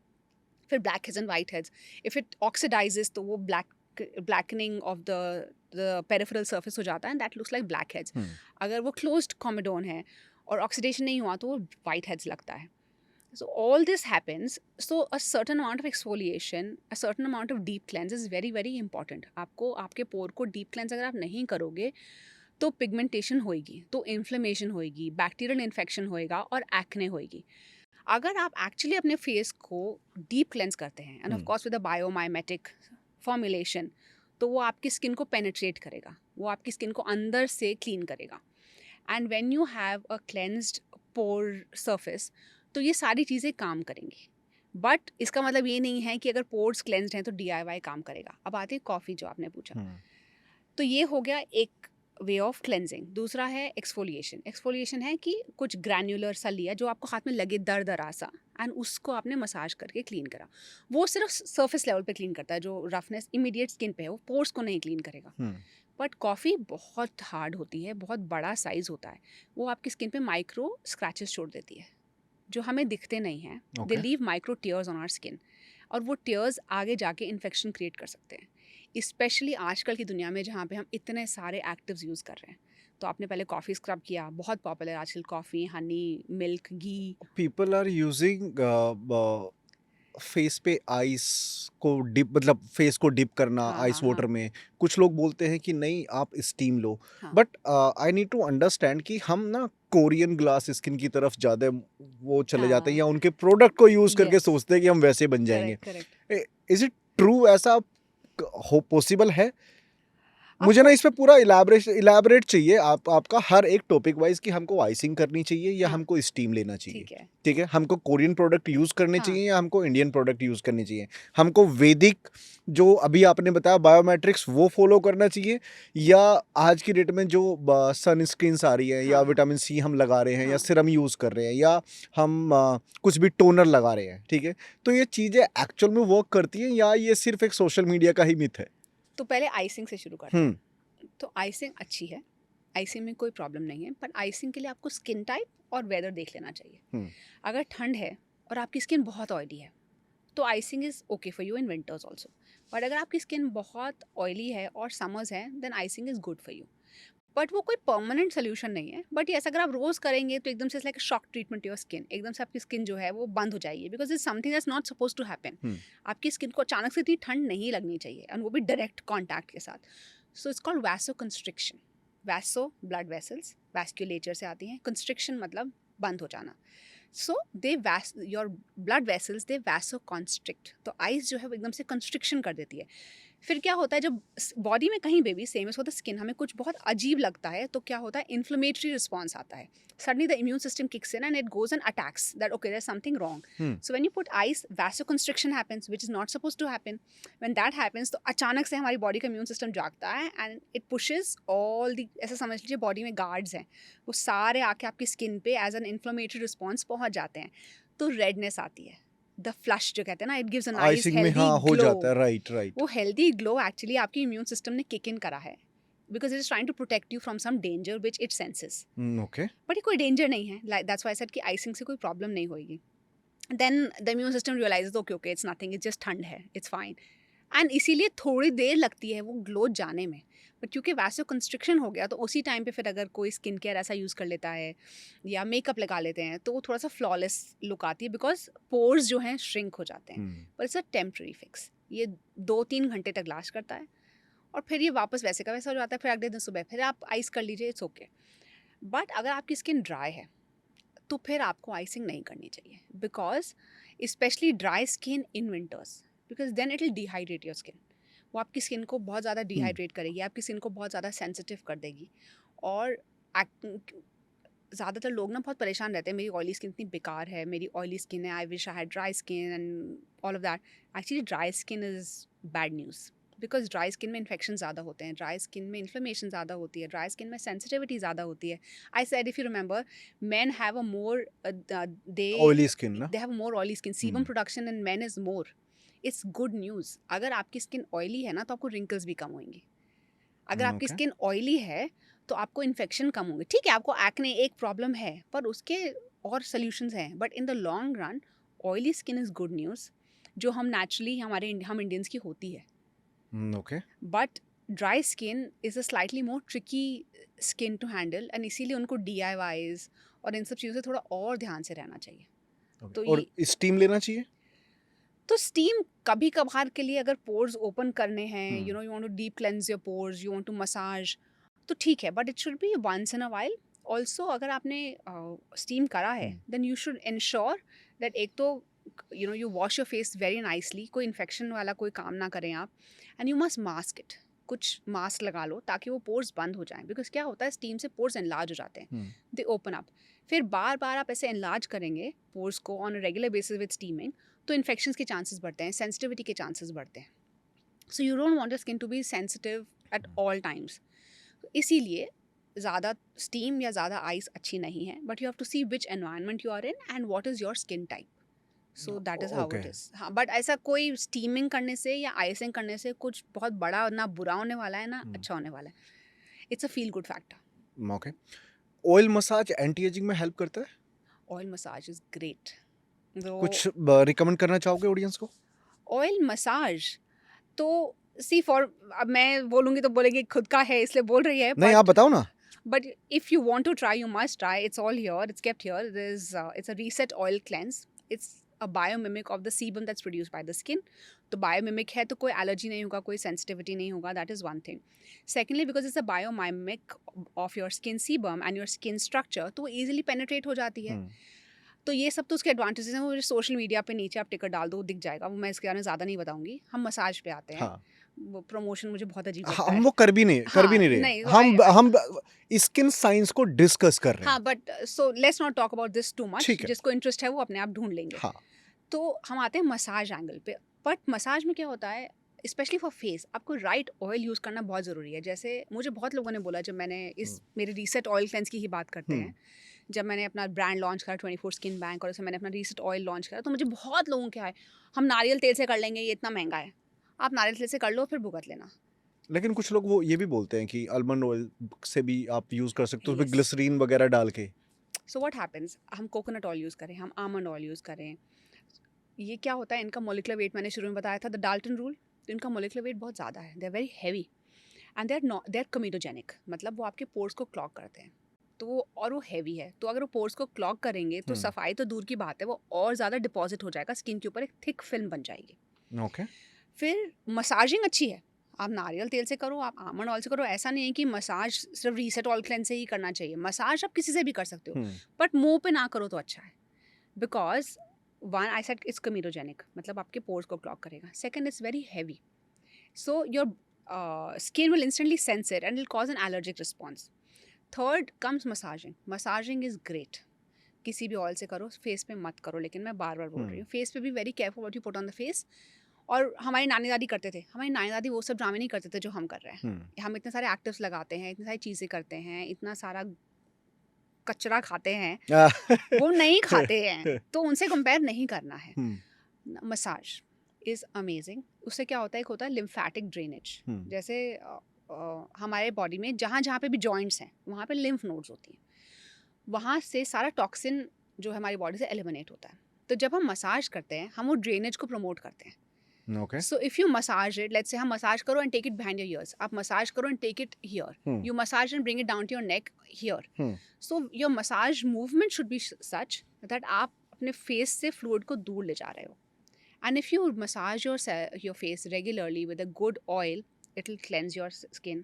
फिर black heads and white heads, if it oxidises तो वो blackening of the peripheral surface हो जाता है, and that looks like black heads. अगर वो क्लोज्ड कॉमेडोन है और ऑक्सीडेशन नहीं हुआ तो वो वाइट हेड्स लगता है। So all this happens. So a certain amount of exfoliation, a certain amount of deep cleanse is very very important। आपको आपके पोर को डीप क्लेंस अगर आप नहीं करोगे तो पिगमेंटेशन होएगी, तो इन्फ्लेमेशन होएगी, बैक्टीरियल इन्फेक्शन होएगा और एक्ने होएगी। अगर आप एक्चुअली अपने फेस को डीप क्लेंस करते हैं, and of course with a biomimetic formulation, तो वो आपकी स्किन को पेनिट्रेट करेगा, वो आपकी स्किन को अंदर से क्लीन करेगा। And when you have a cleansed pore surface, तो ये सारी चीज़ें काम करेंगी। बट इसका मतलब ये नहीं है कि अगर पोर्स क्लेंस्ड हैं तो DIY काम करेगा। अब आती है कॉफ़ी, जो आपने पूछा। तो ये हो गया एक वे ऑफ क्लेंजिंग। दूसरा है एक्सफोलिएशन। एक्सफोलिएशन है कि कुछ ग्रैन्युलर सा लिया जो आपको हाथ में लगे दर दरा सा, एंड उसको आपने मसाज करके क्लीन करा। वो सिर्फ सरफेस लेवल पे क्लीन करता है, जो रफनेस इमीडिएट स्किन पे है वो पोर्स को नहीं क्लीन करेगा। बट कॉफ़ी बहुत हार्ड होती है, बहुत बड़ा साइज़ होता है, वो आपकी स्किन पे माइक्रो स्क्रैचेस छोड़ देती है जो हमें दिखते नहीं हैं। They leave micro tears on our skin, और वो टीयर्स आगे जाके इन्फेक्शन क्रिएट कर सकते हैं, स्पेशली आजकल की दुनिया में जहाँ पे हम इतने सारे एक्टिव्स यूज़ कर रहे हैं। तो आपने पहले कॉफ़ी स्क्रब किया, बहुत पॉपुलर आजकल कॉफ़ी, हनी, मिल्क, घी। पीपल आर यूजिंग फेस पे आइस को डिप, मतलब फेस को डिप करना हाँ आइस हाँ वाटर हाँ में। कुछ लोग बोलते हैं कि नहीं आप स्टीम लो, हाँ but I need to understand कि हम ना कोरियन ग्लास स्किन की तरफ ज़्यादा वो चले जाते हैं, हाँ। या उनके प्रोडक्ट को यूज़ करके यस, सोचते हैं कि हम वैसे बन जाएंगे। Correct correct. Is it true? ऐसा हो पॉसिबल है? मुझे ना आपको, इस पे पूरा इलैबोरेट चाहिए आपका हर एक टॉपिक वाइज, कि हमको आइसिंग करनी चाहिए या हाँ, हमको स्टीम लेना चाहिए। ठीक है। ठीक है, हमको कोरियन प्रोडक्ट यूज करने हाँ चाहिए या हमको इंडियन प्रोडक्ट यूज करने चाहिए, हमको वैदिक जो अभी आपने बताया बायोमेट्रिक्स वो फॉलो करना चाहिए, या आज की डेट में जो सन स्क्रीन्स आ रही है या हाँ हाँ विटामिन सी हम लगा रहे हैं या हाँ। सिरम यूज कर रहे हैं या हम कुछ भी टोनर लगा रहे हैं, ठीक है, तो ये चीजें एक्चुअल में वर्क करती हैं या ये सिर्फ एक सोशल मीडिया का ही मिथ है? तो पहले आइसिंग से शुरू करते हम्म। हैं। तो आइसिंग अच्छी है, आइसिंग में कोई प्रॉब्लम नहीं है, पर आइसिंग के लिए आपको स्किन टाइप और वेदर देख लेना चाहिए। हम्म। अगर ठंड है और आपकी स्किन बहुत ऑयली है तो icing is okay for you in winters also. But अगर आपकी स्किन बहुत ऑयली है और समर्स है, then icing is good for you. But वो कोई परमानेंट सोल्यूशन नहीं है, बट यस अगर आप रोज करेंगे तो एकदम से like shock treatment to your skin, एकदम से आपकी स्किन जो है वो बंद हो जाएगी, because is something that's not suppose to happen. Hmm, आपकी स्किन को अचानक से इतनी ठंड नहीं लगनी चाहिए, और वो भी डायरेक्ट कॉन्टैक्ट के साथ। So it's called vaso constriction. Vaso blood vessels, vasculature से आती हैं, कंस्ट्रिक्शन मतलब बंद हो जाना। सो दे वैस your blood vessels they vaso constrict, तो आइस जो है वो एकदम से कंस्ट्रिक्शन कर देती है। फिर क्या होता है जब बॉडी में कहीं पे भी सेम इज होता है, स्किन हमें कुछ बहुत अजीब लगता है तो क्या होता है, इन्फ्लेमेटरी रिस्पॉन्स आता है। Suddenly the immune system kicks in and it goes and attacks that okay there is something wrong. Hmm, so when you put ice, vasoconstriction happens which is not suppose to happen. When that happens तो अचानक से हमारी body का immune system जागता है and it pushes all the, ऐसा समझ लीजिए बॉडी में गार्ड्स हैं, वो सारे आके आपकी स्किन पे एज एन इन्फ्लेमेटरी रिस्पॉन्स पहुंच जाते हैं। तो रेडनेस आती है, द फ्लश जो कहते हैं ना, it gives a nice icing में हेल्दी हाँ हो ग्लो। जाता है, राइट राइट। वो हेल्दी ग्लो एक्चुअली आपके इम्यून सिस्टम ने किक इन करा है, because it is trying to protect you from some danger which it senses. Okay. But ये कोई डेंजर नहीं है, like that's why I said कि आइसिंग से कोई प्रॉब्लम नहीं होगी। Then the immune system realize okay okay it's nothing, it's just ठंड है, इट्स फाइन। एंड इसीलिए थोड़ी देर लगती है वो ग्लो जाने में, बट क्योंकि वैसो कंस्ट्रिक्शन हो गया तो उसी टाइम पे फिर अगर कोई स्किन केयर ऐसा यूज़ कर लेता है या मेकअप लगा लेते हैं तो वो थोड़ा सा फ्लॉलेस लुक आती है, बिकॉज पोर्स जो हैं श्रिंक हो जाते हैं। पर इट्स अ टेम्प्रेरी फिक्स, ये 2-3 घंटे तक लास्ट करता है और फिर ये वापस वैसे का वैसा हो जाता है। फिर अगले दिन सुबह फिर आप आइस कर लीजिए, इट्स ओके। बट अगर आपकी स्किन ड्राई है तो फिर आपको आइसिंग नहीं करनी चाहिए, because specially dry skin in winters, because then it will dehydrate your skin. वो आपकी स्किन को बहुत ज़्यादा डिहाइड्रेट करेगी, आपकी स्किन को बहुत ज़्यादा सेंसिटिव कर देगी। और ज़्यादातर लोग ना बहुत परेशान रहते हैं, मेरी ऑयली स्किन इतनी बेकार है, मेरी ऑयली स्किन है, I wish I had dry skin and all of that. Actually dry skin is bad news, because dry skin में इन्फेक्शन ज़्यादा होते हैं, ड्राई स्किन में इन्फ्लेमेशन ज़्यादा होती है, ड्राई स्किन में सेंसिटिविटी ज़्यादा होती है। I said if you remember, men have a more they oily skin ना। they have a more oily skin, sebum production in men is more. It's good news। अगर आपकी स्किन ऑयली है ना तो आपको रिंकल्स भी कम होंगे। अगर आपकी ओके। स्किन ऑयली है तो आपको इन्फेक्शन कम होंगे। ठीक है, आपको एक्ने एक प्रॉब्लम है पर उसके और सॉल्यूशंस हैं, but in the long run oily skin is good news, जो हम नेचुरली हम इंडियंस की होती है। Okay. But dry skin is a slightly more tricky skin to handle, and इसीलिए उनको DIYs और इन सब चीज़ों से थोड़ा और ध्यान से रहना चाहिए। तो और ये स्टीम लेना चाहिए। तो स्टीम कभी कभार के लिए, अगर पोर्स ओपन करने हैं, hmm, you want to deep cleanse your pores, you want to massage, तो ठीक है, but it should be once in a while. Also अगर आपने स्टीम करा है hmm, then you should ensure that एक तो you wash your face very nicely, कोई इन्फेक्शन वाला कोई काम ना करें आप, and you must mask it. कुछ मास्क लगा लो ताकि वो पोर्स बंद हो जाएं, बिकॉज क्या होता है स्टीम से पोर्स एनलार्ज हो जाते हैं, हम्म, दे ओपन अप। फिर बार बार आप ऐसे एनलार्ज करेंगे पोर्स को on a regular basis with steaming, तो इन्फेक्शंस के चांसेस बढ़ते हैं, सेंसिटिविटी के चांसेस बढ़ते हैं। So you don't want your skin to be sensitive at all times. इसीलिए ज़्यादा स्टीम या ज़्यादा आइस अच्छी नहीं है, but you have to see which environment you are in and what is your skin type. So that is how okay. It is. हाँ, but ऐसा कोई स्टीमिंग करने से या आइसिंग करने से कुछ बहुत बड़ा ना बुरा होने वाला है ना अच्छा होने वाला है। It's a feel good factor. Okay. Oil massage anti ageing में हेल्प करता है। Oil massage is great. वो कुछ रिकमेंड करना चाहोगे ऑडियंस को। ऑयल मसाज तो सी फॉर, अब मैं बोलूँगी तो बोलेगी खुद का है इसलिए बोल रही है, नहीं आप बताओ ना। but if you want to try you must try, it's all here, it's kept here. There's it's a reset oil cleanse. It's a biomimic of the sebum that's produced by the skin. तो biomimic है तो कोई allergy नहीं होगा, कोई sensitivity नहीं होगा, that is one thing. Secondly, because it's a biomimic of your skin sebum and your skin structure, तो easily penetrate हो जाती है। तो ये सब तो उसके एडवांटेजेस हैं। वो सोशल मीडिया पे नीचे आप टिकट डाल दो दिख जाएगा, वो मैं इसके बारे में ज़्यादा नहीं बताऊंगी। हम मसाज पे आते हैं। हाँ। वो प्रमोशन मुझे बहुत अजीब लगता हम है। वो कर भी हाँ, नहीं रहे। नहीं, हम स्किन साइंस को डिस्कस कर रहे हाँ, हैं। But so let's not talk about this too much. ठीक है। जिसको इंटरेस्ट है वो अपने आप ढूंढ लेंगे। हाँ। तो हम आते हैं मसाज एंगल पे। बट मसाज में क्या होता है, स्पेशली फॉर फेस, आपको राइट ऑयल यूज़ करना बहुत ज़रूरी है। जैसे मुझे बहुत लोगों ने बोला, जब मैंने मेरे रीसेट ऑयल क्लेंस की ही बात करते हैं, जब मैंने अपना ब्रांड लॉन्च करा 24 स्किन बैंक और उसमें मैंने अपना रीसेट ऑयल लॉन्च करा, तो मुझे बहुत लोगों के आए, हम नारियल तेल से कर लेंगे, ये इतना महंगा है। आप नारियल तेल से कर लो फिर भुगत लेना। लेकिन कुछ लोग वो ये भी बोलते हैं कि आलमंड ऑयल से भी आप यूज कर सकते हो, उसमें Yes. ग्लिसरीन वगैरह डाल के। सो व्हाट हैपेंस, हम कोकोनट ऑयल यूज़ करें, हम आमंड ऑयल यूज़ करें, ये क्या होता है, इनका मोलिकुलर वेट मैंने शुरू में बताया था द डाल्टन रूल, तो इनका मोलिकुलर वेट बहुत ज़्यादा है, they are very heavy. And they are comedogenic, मतलब वो आपके पोर्स को क्लॉग करते हैं। तो वो हैवी है, तो अगर वो पोर्स को क्लॉग करेंगे तो सफाई तो दूर की बात है, वो और ज़्यादा डिपॉजिट हो जाएगा स्किन के ऊपर, एक थिक फिल्म बन जाएगी। ओके। फिर मसाजिंग अच्छी है, आप नारियल तेल से करो, आप आमंड ऑयल से करो, ऐसा नहीं है कि मसाज सिर्फ रीसेट ऑयल क्लेंस से ही करना चाहिए, मसाज आप किसी से भी कर सकते हो, बट मुंह पे ना करो तो अच्छा है। Because one, I said it's comedogenic, मतलब आपके पोर्स को क्लॉग करेगा। Second, it's very heavy, so your skin will instantly sense it and it'll cause an allergic response. Third comes massaging. Massaging is great, किसी भी oil से करो, face पे मत करो, लेकिन मैं बार बार बोल रही हूँ फेस पे भी very careful what you put on the face. और हमारी नानी दादी करते थे, हमारी नानी दादी वो सब ड्रामे नहीं करते थे जो हम कर रहे हैं। हम इतने सारे एक्टिव्स लगाते हैं, इतनी सारी चीज़ें करते हैं, इतना सारा कचरा खाते हैं, वो नहीं खाते हैं, तो उनसे कंपेयर नहीं करना है। Massage is amazing. उससे क्या होता है, एक होता है लिम्फेटिक ड्रेनेज। जैसे हमारे बॉडी में जहाँ जहाँ पे भी जॉइंट्स हैं वहाँ पे लिम्फ नोड्स होती हैं, वहाँ से सारा टॉक्सिन जो है हमारी बॉडी से एलिमिनेट होता है। तो जब हम मसाज करते हैं हम वो ड्रेनेज को प्रमोट करते हैं। Okay. So if you massage it, let's say हम मसाज करो and take it behind your ears, आप मसाज करो and take it here, you massage and bring it down to your neck here. So your massage movement should be such that आप अपने face से fluid को दूर ले जा रहे हो. And if you massage your face regularly with a good oil, it will cleanse your skin.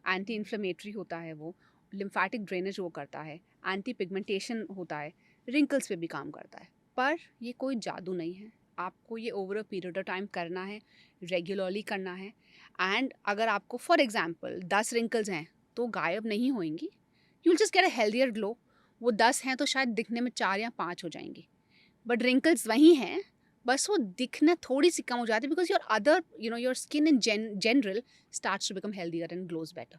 Anti-inflammatory होता है वो, lymphatic drainage वो करता है, anti-pigmentation होता है, wrinkles पे भी काम करता है. पर ये कोई जादू नहीं है, आपको ये over a period of time करना है, रेगुलरली करना है। एंड अगर आपको फॉर एग्जांपल 10 रिंकल्स हैं तो गायब नहीं होंगी, you will just get a healthier glow. वो 10 हैं तो शायद दिखने में 4 या 5 हो जाएंगी, बट रिंकल्स वही हैं, बस वो दिखना थोड़ी सी कम हो जाती है, because your other your skin in general starts to become healthier and glows better.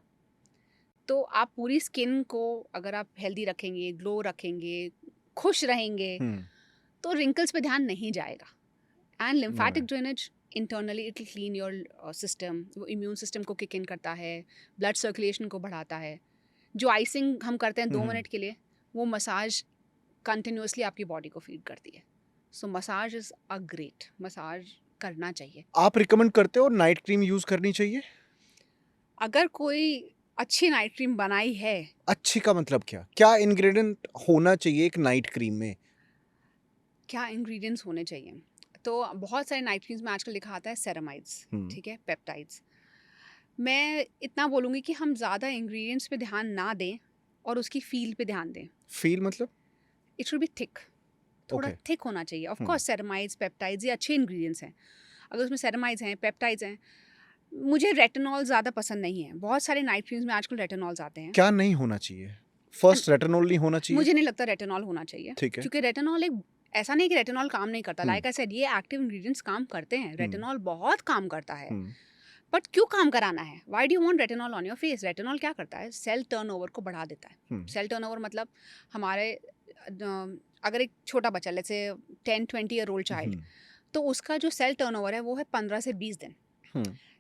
तो आप पूरी स्किन को अगर आप हेल्दी रखेंगे, ग्लो रखेंगे, खुश रहेंगे, तो रिंकल्स पे ध्यान नहीं जाएगा। And lymphatic drainage internally it will clean your system, वो इम्यून सिस्टम को किक इन करता है, ब्लड सर्कुलेशन को बढ़ाता है। जो आइसिंग हम करते हैं 2 मिनट के लिए, वो मसाज कंटिन्यूसली आपकी बॉडी को फीड करती है। So massage is a great, massage करना चाहिए। आप रिकमेंड करते हो नाइट क्रीम यूज करनी चाहिए? अगर कोई अच्छी नाइट क्रीम बनाई है, अच्छी का मतलब क्या? क्या इंग्रेडिएंट होना चाहिए एक नाइट क्रीम में? क्या इंग्रेडिएंट्स होने चाहिए? तो बहुत सारे नाइट क्रीम्स में आजकल लिखा आता है सेरामाइड्स, ठीक है, पेप्टाइड्स। मैं इतना बोलूँगी कि हम ज़्यादा इंग्रेडिएंट्स पे ध्यान ना दें और उसकी फील पे ध्यान दें। फील मतलब? इट शुड बी थिक, थोड़ा Okay. थिक होना चाहिए। ऑफ कोर्स सेरामाइड्स, पेप्टाइड्स ये अच्छे इंग्रेडिएंट्स हैं। अगर उसमें सेरामाइड्स हैं, पेप्टाइड्स हैं, मुझे रेटिनॉल ज़्यादा पसंद नहीं है। बहुत सारे नाइट क्रीम्स में आजकल रेटिनॉल्स आते हैं। क्या नहीं होना चाहिए? फर्स्ट रेटिनॉल नहीं होना चाहिए? मुझे नहीं लगता रेटिनॉल होना चाहिए, ठीक है। क्योंकि रेटिनॉल एक ऐसा नहीं कि रेटिनॉल काम नहीं करता। लाइक आई सेड, ये एक्टिव इंग्रेडिएंट्स काम करते हैं, रेटिनॉल बहुत काम करता है। बट क्यों काम कराना है? Why do you want retinol on your face? Retinol क्या करता है? सेल टर्नओवर को बढ़ा देता है। सेल टर्नओवर मतलब हमारे अगर एक छोटा बच्चा, let's say 10-20 year old child, तो उसका जो सेल टर्नओवर है वो है 15 से 20 दिन।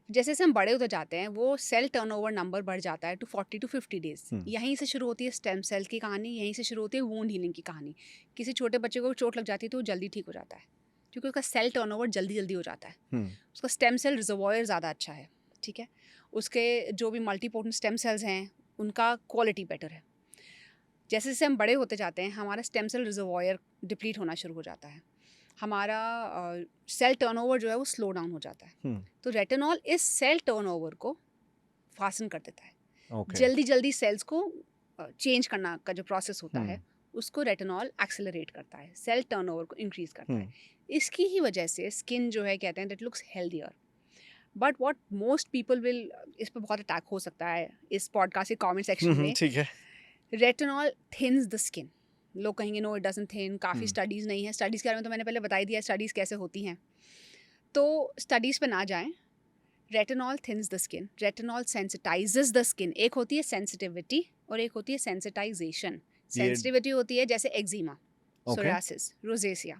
जैसे जैसे हम बड़े होते जाते हैं वो सेल टर्नओवर नंबर बढ़ जाता है टू 40 to 50 डेज। यहीं से शुरू होती है स्टेम सेल की कहानी, यहीं से शुरू होती है वूंड हीलिंग की कहानी। किसी छोटे बच्चे को चोट लग जाती है तो वो जल्दी ठीक हो जाता है, क्योंकि उसका सेल टर्नओवर जल्दी जल्दी हो जाता है। उसका स्टेम सेल रिजर्वॉयर ज़्यादा अच्छा है, ठीक है। उसके जो भी मल्टीपोटेंट स्टेम सेल्स हैं उनका क्वालिटी बेटर है। जैसे जैसे हम बड़े होते जाते हैं हमारा स्टेम सेल रिजर्वॉयर डिप्लीट होना शुरू हो जाता है, हमारा सेल टर्नओवर जो है वो स्लो डाउन हो जाता है। तो रेटिनॉल इस सेल टर्नओवर को फासन कर देता है। जल्दी जल्दी सेल्स को चेंज करना का जो प्रोसेस होता है उसको रेटिनॉल एक्सेलरेट करता है, सेल टर्नओवर को इंक्रीज करता है। इसकी ही वजह से स्किन जो है कहते हैं that looks healthier. But what most people will, इस पर बहुत अटैक हो सकता है इस पॉडकास्ट के कमेंट सेक्शन में, ठीक है। Retinol thins the skin. लोग कहेंगे नो इट डजंट थिन, काफ़ी स्टडीज़ नहीं है। स्टडीज़ के बारे में तो मैंने पहले बता ही दिया स्टडीज़ कैसे होती हैं, तो स्टडीज़ पे ना जाएं। Retinol thins the skin, retinol sensitises the skin. एक होती है सेंसिटिविटी और एक होती है सेंसिटाइजेशन। सेंसिटिविटी होती है जैसे एक्जिमा, सोरासिस, रोजेसिया,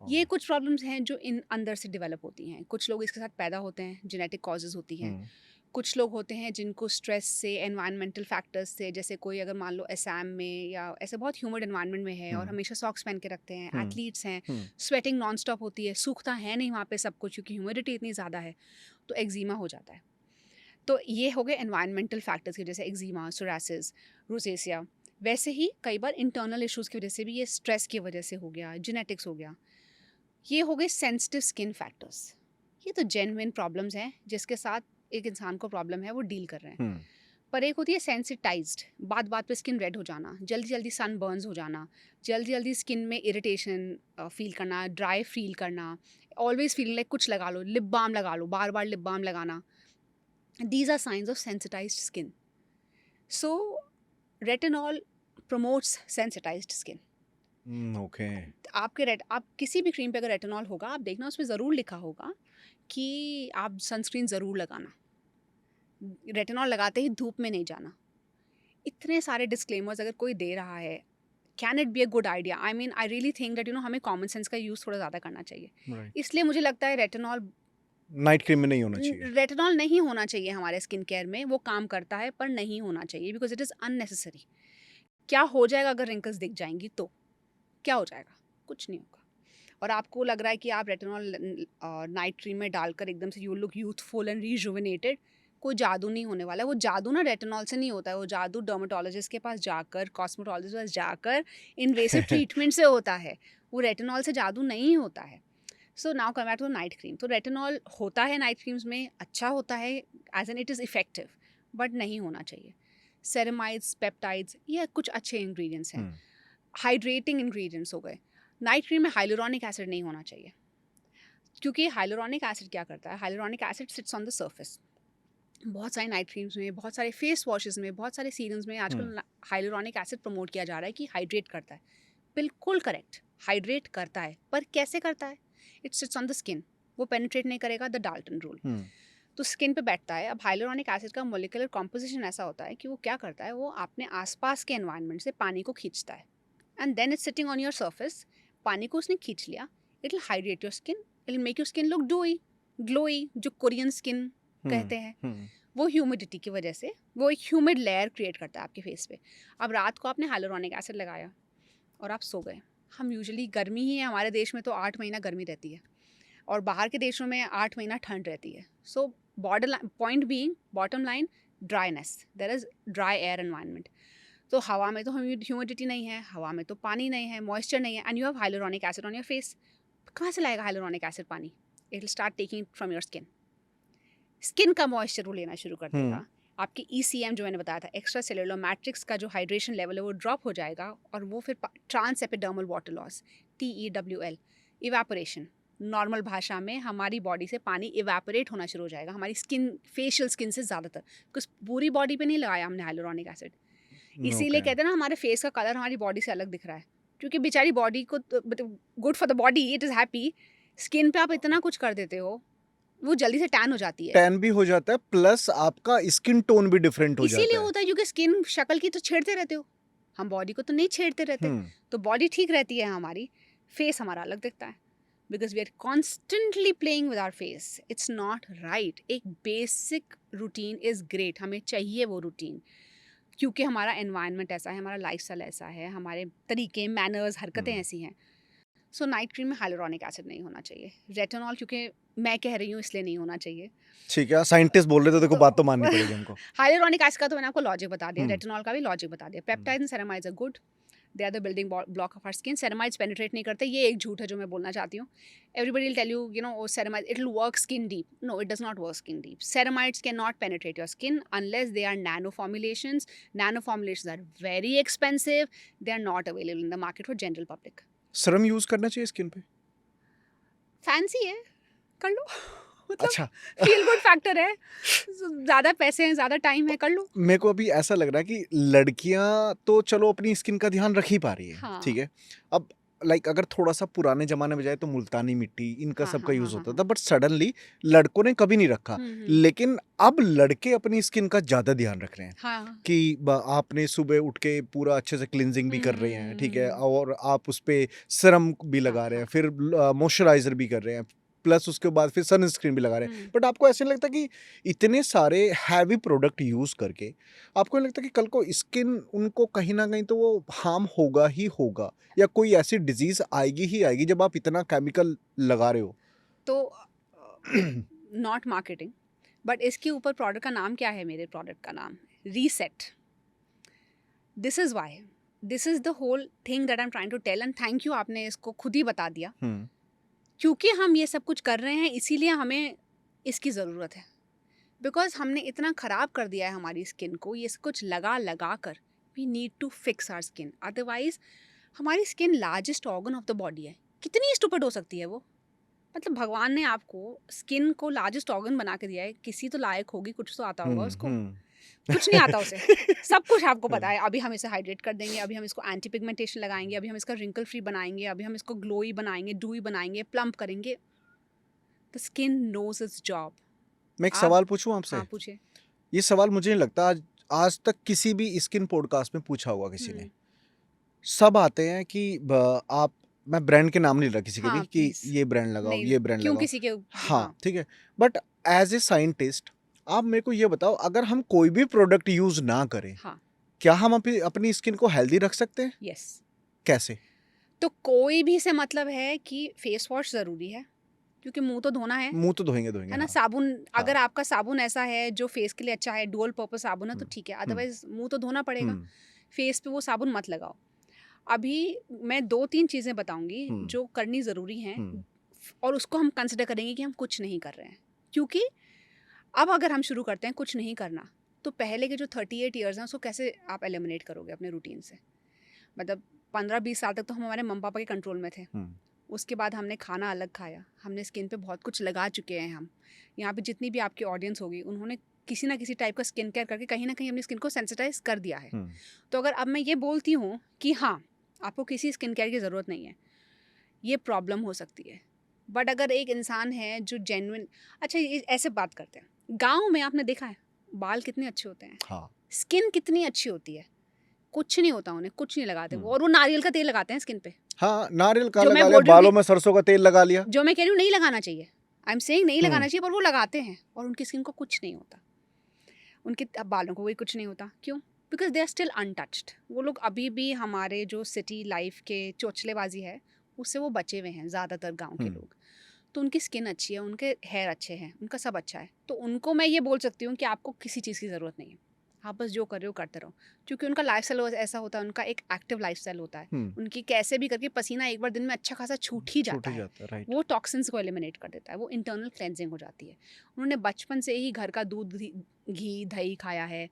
ये कुछ प्रॉब्लम्स हैं जो इन अंदर से डेवलप होती हैं। कुछ लोग इसके साथ पैदा होते हैं, जेनेटिक कॉजेज़ होती हैं। कुछ लोग होते हैं जिनको स्ट्रेस से, एनवायरमेंटल फैक्टर्स से, जैसे कोई अगर मान लो असम में या ऐसे बहुत ह्यूमिड एनवायरनमेंट में है और हमेशा सॉक्स पहन के रखते हैं, एथलीट्स हैं, स्वेटिंग नॉन स्टॉप होती है, सूखता है नहीं वहाँ पे सब कुछ क्योंकि ह्यूमिडिटी इतनी ज़्यादा है, तो एक्जिमा हो जाता है। तो ये हो गए एनवायरमेंटल फैक्टर्स की वजह से, एक्जिमा, सोरासिस, रोजेसिया। वैसे ही कई बार इंटरनल इश्यूज़ की वजह से भी, ये स्ट्रेस की वजह से हो गया, जेनेटिक्स हो गया। ये हो गए सेंसिटिव स्किन फैक्टर्स। ये तो जेन्युइन प्रॉब्लम्स हैं जिसके साथ एक इंसान को प्रॉब्लम है, वो डील कर रहे हैं। हम्म पर एक होती है सेंसिटाइज्ड, बात बात पे स्किन रेड हो जाना, जल्दी जल्दी सन बर्न्स हो जाना, जल्दी जल्दी स्किन में इरिटेशन फील करना, ड्राई फील करना, ऑलवेज फीलिंग लाइक कुछ लगा लो, लिप बाम लगा लो, बार बार लिप बाम लगाना। These are science of sensitized skin. So retinol promotes sensitized skin. Okay आप किसी भी क्रीम पे अगर रेटिनॉल होगा, आप देखना उसमें ज़रूर लिखा होगा कि आप सनस्क्रीन ज़रूर लगाना, रेटिनॉल लगाते ही धूप में नहीं जाना। इतने सारे डिस्क्लेमर्स अगर कोई दे रहा है, can it be a good idea? I mean I really think that हमें कॉमन सेंस का यूज़ थोड़ा ज़्यादा करना चाहिए। राइट इसलिए मुझे लगता है रेटिनॉल नाइट क्रीम में नहीं होना चाहिए रेटिनॉल नहीं होना चाहिए हमारे स्किन केयर में। वो काम करता है पर नहीं होना चाहिए, बिकॉज इट इज़ अननेसेसरी। क्या हो जाएगा अगर रिंकल्स दिख जाएंगी तो? क्या हो जाएगा? कुछ नहीं होगा। और आपको लग रहा है कि आप रेटिनॉल नाइट क्रीम में डालकर एकदम से you look youthful and rejuvenated, कोई जादू नहीं होने वाला है। वो जादू ना रेटिनॉल से नहीं होता है, वो जादू डर्मेटोलॉजिस्ट के पास जाकर, कॉस्मेटोलॉजिस्ट के पास जाकर इन्वेसिव ट्रीटमेंट से होता है। वो रेटिनॉल से जादू नहीं होता है। So now come back to night cream. तो रेटिनॉल होता है नाइट क्रीम्स में, अच्छा होता है, as an it is effective, but नहीं होना चाहिए। सेरेमाइड्स, पेप्टाइड्स, ये कुछ अच्छे इंग्रेडिएंट्स हैं, हाइड्रेटिंग इंग्रेडिएंट्स हो गए। नाइट क्रीम में हाइलुरोनिक एसिड नहीं होना चाहिए, क्योंकि हाइलुरोनिक एसिड क्या करता है? Hyaluronic acid sits on the surface. बहुत सारे नाइट क्रीम्स में, बहुत सारे फेस वॉशेस में, बहुत सारे सीरम्स में आजकल हाइलुरोनिक एसिड प्रमोट किया जा रहा है कि हाइड्रेट करता है। बिल्कुल करेक्ट, हाइड्रेट करता है, पर कैसे करता है? It sits on the skin, वो पेनिट्रेट नहीं करेगा, द डाल्टन रूल। तो स्किन पे बैठता है। अब हाइलुरोनिक एसिड का मोलिकुलर कॉम्पोजिशन ऐसा होता है कि वो क्या करता है, वो अपने आसपास के एनवायरनमेंट से पानी को खींचता है, and then it's sitting on your surface. पानी को उसने खींच लिया, it will hydrate your skin, it will make your skin look dewy, glowy, जो कोरियन स्किन कहते हैं। वो ह्यूमिडिटी की वजह से वो एक ह्यूमिड लेयर क्रिएट करता है आपके फेस पे। अब रात को आपने हाइलुरोनिक एसिड लगाया और आप सो गए। हम यूजुअली, गर्मी ही है हमारे देश में, तो 8 महीना गर्मी रहती है, और बाहर के देशों में 8 महीना ठंड रहती है। So point being, bottom line, dryness, there is dry air environment. तो हवा में तो ह्यूमिडिटी नहीं है, हवा में तो पानी नहीं है, मॉइस्चर नहीं है, and you have hyaluronic acid on your face. कहाँ से लाएगा हाइलुरोनिक एसिड पानी? It will start taking from your skin. Skin का मॉइस्चर वो लेना शुरू कर देगा। आपकी ECM जो मैंने बताया था, एक्स्ट्रा सेलुलर मैट्रिक्स का जो हाइड्रेशन लेवल है वो ड्रॉप हो जाएगा, और वो फिर trans epidermal water loss, TEWL, evaporation. Normal भाषा में हमारी बॉडी से पानी इवेपोरेट होना शुरू हो जाएगा, हमारी स्किन, फेशियल स्किन से ज़्यादातर, बिकॉज पूरी बॉडी पे नहीं लगाया हमने हाइलुरोनिक एसिड। इसीलिए कहते हैं ना हमारे फेस का कलर हमारी बॉडी से अलग दिख रहा है, क्योंकि बेचारी बॉडी को, good for the body, it is happy. Skin पे आप इतना कुछ कर देते हो, वो जल्दी से टैन हो जाती है। टैन भी हो जाता है प्लस आपका स्किन टोन भी डिफरेंट हो इसीलिए जाता है होता है क्योंकि स्किन, शक्ल की तो छेड़ते रहते हो, हम बॉडी को तो नहीं छेड़ते रहते। तो बॉडी ठीक रहती है हमारी, फेस हमारा अलग दिखता है, because we are constantly playing with our face. It's not right. एक बेसिक रूटीन इज़ ग्रेट, हमें चाहिए वो रूटीन, क्योंकि हमारा एनवायरनमेंट ऐसा है, हमारा लाइफस्टाइल ऐसा है, हमारे तरीके, मैनर्स, हरकतें ऐसी हैं। सो नाइट क्रीम में हाइलुरोनिक एसिड नहीं होना चाहिए। रेटिनॉल, क्योंकि मैं कह रही हूँ इसलिए नहीं होना चाहिए। ठीक है साइंटिस्ट बोल रहे तो देखो तो बात तो माननी पड़ेगी हमको हाइलुरोनिक एसिड का तो मैंने आपको लॉजिक बता दिया, हम्म रेटिनॉल का भी लॉजिक बता दिया। Peptides and ceramides are good, they are the building block of our skin. Ceramides penetrate नहीं करते, ये एक झूठ है जो मैं बोलना चाहती हूँ। Everybody will tell you, no ceramide it will work skin deep. No, it does not work skin deep. Ceramides can not penetrate your skin unless they are nano formulations. Nano formulations are very expensive, they are not available in the market for general public. Serum use करना चाहिए skin पे fancy है, कर लो। मतलब अच्छा feel good factor है, ज़्यादा पैसे हैं, ज़्यादा टाइम है, कर लो। मेरे को अभी ऐसा लग रहा है कि लड़कियां तो चलो अपनी स्किन का ध्यान रख ही पा रही है हाँ ठीक है अब लाइक अगर थोड़ा सा पुराने जमाने में जाए तो मुल्तानी मिट्टी इनका हाँ सबका हाँ हाँ यूज हाँ होता हाँ। था बट सडनली लड़कों ने कभी नहीं रखा लेकिन अब लड़के अपनी स्किन का ज्यादा ध्यान रख रहे हैं हाँ। कि आपने सुबह उठ के पूरा अच्छे से क्लिनजिंग भी कर रहे हैं ठीक है और आप उस पे सीरम भी हाँ लगा रहे हैं हाँ। फिर मॉइस्चराइजर भी कर रहे हैं प्लस उसके बाद फिर सनस्क्रीन भी लगा रहे हैं बट आपको ऐसे नहीं लगता कि इतने सारे हैवी प्रोडक्ट यूज करके आपको नहीं लगता कि कल को स्किन उनको कहीं ना कहीं तो वो हार्म होगा ही होगा या कोई ऐसी डिजीज आएगी ही आएगी जब आप इतना केमिकल लगा रहे हो तो नॉट मार्केटिंग, बट इसके ऊपर प्रोडक्ट का नाम क्या है? मेरे प्रोडक्ट का नाम reset. This is why, this is the whole thing that I am trying to tell, and thank you, आपने इसको खुद ही बता दिया. क्योंकि हम ये सब कुछ कर रहे हैं इसीलिए हमें इसकी ज़रूरत है. बिकॉज हमने इतना ख़राब कर दिया है हमारी स्किन को, ये सब कुछ लगा लगा कर. We need to fix our skin, otherwise हमारी skin largest organ of the body है. कितनी स्टूपिड हो सकती है वो? मतलब भगवान ने आपको स्किन को लार्जेस्ट ऑर्गन बना के दिया है, किसी तो लायक होगी, कुछ तो आता होगा उसको. कुछ नहीं आता उसे, सब कुछ आपको पता है. अभी हम इसे हाइड्रेट कर देंगे, अभी हम इसको एंटी पिगमेंटेशन लगाएंगे, अभी हम इसका रिंकल फ्री बनाएंगे, अभी हम इसको ग्लोई बनाएंगे, डूई बनाएंगे, प्लम्प करेंगे. The skin knows its job. मैं एक आप सवाल पूछूं आपसे? हाँ पूछिए. ये सवाल मुझे नहीं लगता आज तक किसी भी स्किन पॉडकास्ट में पूछा होगा किसी ने. सब आते हैं कि आप, मैं ब्रांड के नाम नहीं ले रहा किसी के भी, हाँ कि प्लीज. ये ब्रांड लगाओ, नहीं, ये ब्रांड क्यों लगाओ. किसी के हाँ ठीक है, बट एज ए साइंटिस्ट आप मेरे को ये बताओ, अगर हम कोई भी प्रोडक्ट यूज ना करें, हाँ. क्या हम अपनी स्किन को हेल्दी रख सकते हैं? यस. कैसे? तो कोई भी से मतलब है कि फेस वॉश ज़रूरी है, क्योंकि मुंह तो धोना है मुंह तो धोएंगे धोएंगे, है ना. हाँ. साबुन, अगर हाँ. आपका साबुन ऐसा है जो फेस के लिए अच्छा है, डुअल पर्पस साबुन है, तो हम्म, ठीक है. हम्म, अदरवाइज मुंह तो धोना पड़ेगा. हम्म, फेस पे वो साबुन मत लगाओ. अभी मैं 2-3 चीज़ें बताऊंगी हम्म, जो करनी ज़रूरी हैं, हम्म, और उसको हम कंसिडर करेंगे कि हम कुछ नहीं कर रहे हैं. क्योंकि अब अगर हम शुरू करते हैं कुछ नहीं करना, तो पहले के जो 38 ईयर्स हैं उसको कैसे आप एलिमिनेट करोगे अपने रूटीन से? मतलब 15-20 साल तक तो हम हमारे मम्मी पापा के कंट्रोल में थे. हम्म, उसके बाद हमने खाना अलग खाया, हमने स्किन पे बहुत कुछ लगा चुके हैं. हम यहाँ पे जितनी भी आपकी ऑडियंस होगी, उन्होंने किसी ना किसी टाइप का स्किन केयर करके कहीं ना कहीं अपनी स्किन को सेंसिटाइज कर दिया है. हम्म, तो अगर अब मैं ये बोलती हूँ कि हाँ, आपको किसी स्किन केयर की ज़रूरत नहीं है, ये प्रॉब्लम हो सकती है. बट अगर एक इंसान है जो जेन्युइन, अच्छा ऐसे बात करते हैं, गाँव में आपने देखा है बाल कितने अच्छे होते हैं, हाँ. स्किन कितनी अच्छी होती है, कुछ नहीं होता उन्हें, कुछ नहीं लगाते वो, हम्म. और वो नारियल का तेल लगाते हैं स्किन पे. हाँ, नारियल का जो मैं लगा लिया, बोल रही हूँ बालों कि, में सरसों का तेल लगा लिया. जो मैं कह रही हूँ नहीं लगाना चाहिए, आई एम सेइंग नहीं लगाना हम्म, चाहिए, पर वो लगाते हैं और उनकी स्किन को कुछ नहीं होता. उनके बालों को भी कुछ नहीं होता. क्यों? Because they are still untouched. वो लोग अभी भी हमारे जो सिटी लाइफ के चोचलेबाजी है उससे वो बचे हुए हैं ज़्यादातर गांव के हम्म, लोग. तो उनकी स्किन अच्छी है, उनके हेयर अच्छे हैं, उनका सब अच्छा है. तो उनको मैं ये बोल सकती हूँ कि आपको किसी चीज़ की ज़रूरत नहीं है, आप बस जो कर रहे हो करते रहो. क्योंकि उनका लाइफस्टाइल ऐसा होता है, उनका एक एक्टिव लाइफस्टाइल होता है. हम्म. उनकी कैसे भी करके पसीना एक बार दिन में अच्छा खासा छूट ही छूट जाता ही है. जाता है, राइट. वो टॉक्सिन्स को एलिमिनेट कर देता है, वो इंटरनल क्लेंजिंग हो जाती है. उन्होंने बचपन से ही घर का दूध, घी, दही खाया है,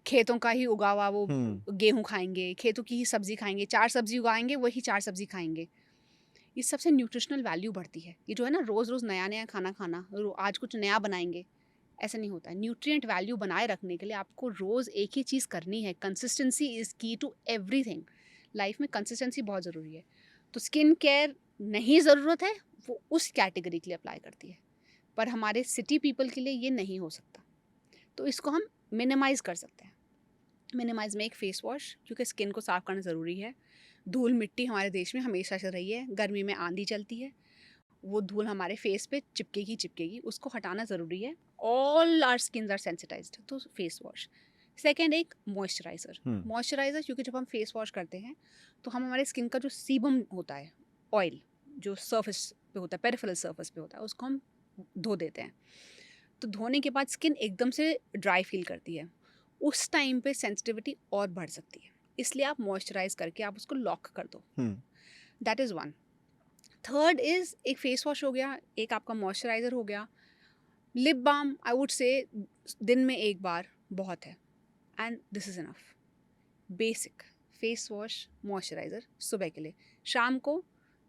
खेतों का ही उगा हुआ वो हम्म, गेहूँ खाएंगे, खेतों की ही सब्जी खाएंगे, 4 सब्जी उगाएंगे वही 4 सब्जी खाएंगे. ये सबसे न्यूट्रिशनल वैल्यू बढ़ती है. ये जो है ना रोज़ रोज़ नया नया खाना खाना, आज कुछ नया बनाएंगे, ऐसा नहीं होता है. न्यूट्रिएंट वैल्यू बनाए रखने के लिए आपको रोज़ एक ही चीज़ करनी है. कंसिस्टेंसी इज़ की टू एवरीथिंग. लाइफ में कंसिस्टेंसी बहुत ज़रूरी है. तो स्किन केयर नहीं ज़रूरत है, वो उस कैटेगरी के लिए अप्लाई करती है, पर हमारे सिटी पीपल के लिए ये नहीं हो सकता. तो इसको हम मिनिमाइज़ कर सकते हैं. मिनिमाइज में एक फेस वॉश, क्योंकि स्किन को साफ करना ज़रूरी है. धूल मिट्टी हमारे देश में हमेशा से रही है, गर्मी में आंधी चलती है, वो धूल हमारे फेस पे चिपकेगी चिपकेगी, उसको हटाना ज़रूरी है. All are skin are sensitized, तो फेस वॉश. सेकेंड एक मॉइस्चराइज़र. हम्म, मॉइस्चराइज़र क्योंकि जब हम फेस वॉश करते हैं तो हम हमारे स्किन का जो सीबम होता है, ऑयल जो सर्फेस पे होता है, पेरिफेरल सर्फेस पे होता है, उसको हम धो देते हैं. तो धोने के बाद स्किन एकदम से ड्राई फील करती है. उस टाइम पे सेंसिटिविटी और बढ़ सकती है, इसलिए आप मॉइस्चराइज करके आप उसको लॉक कर दो. Hmm, that is one. Third is एक फेस वॉश हो गया, एक आपका मॉइस्चराइज़र हो गया. लिप बाम आई वुड से दिन में एक बार बहुत है, and this is enough. Basic face wash moisturiser सुबह के लिए. शाम को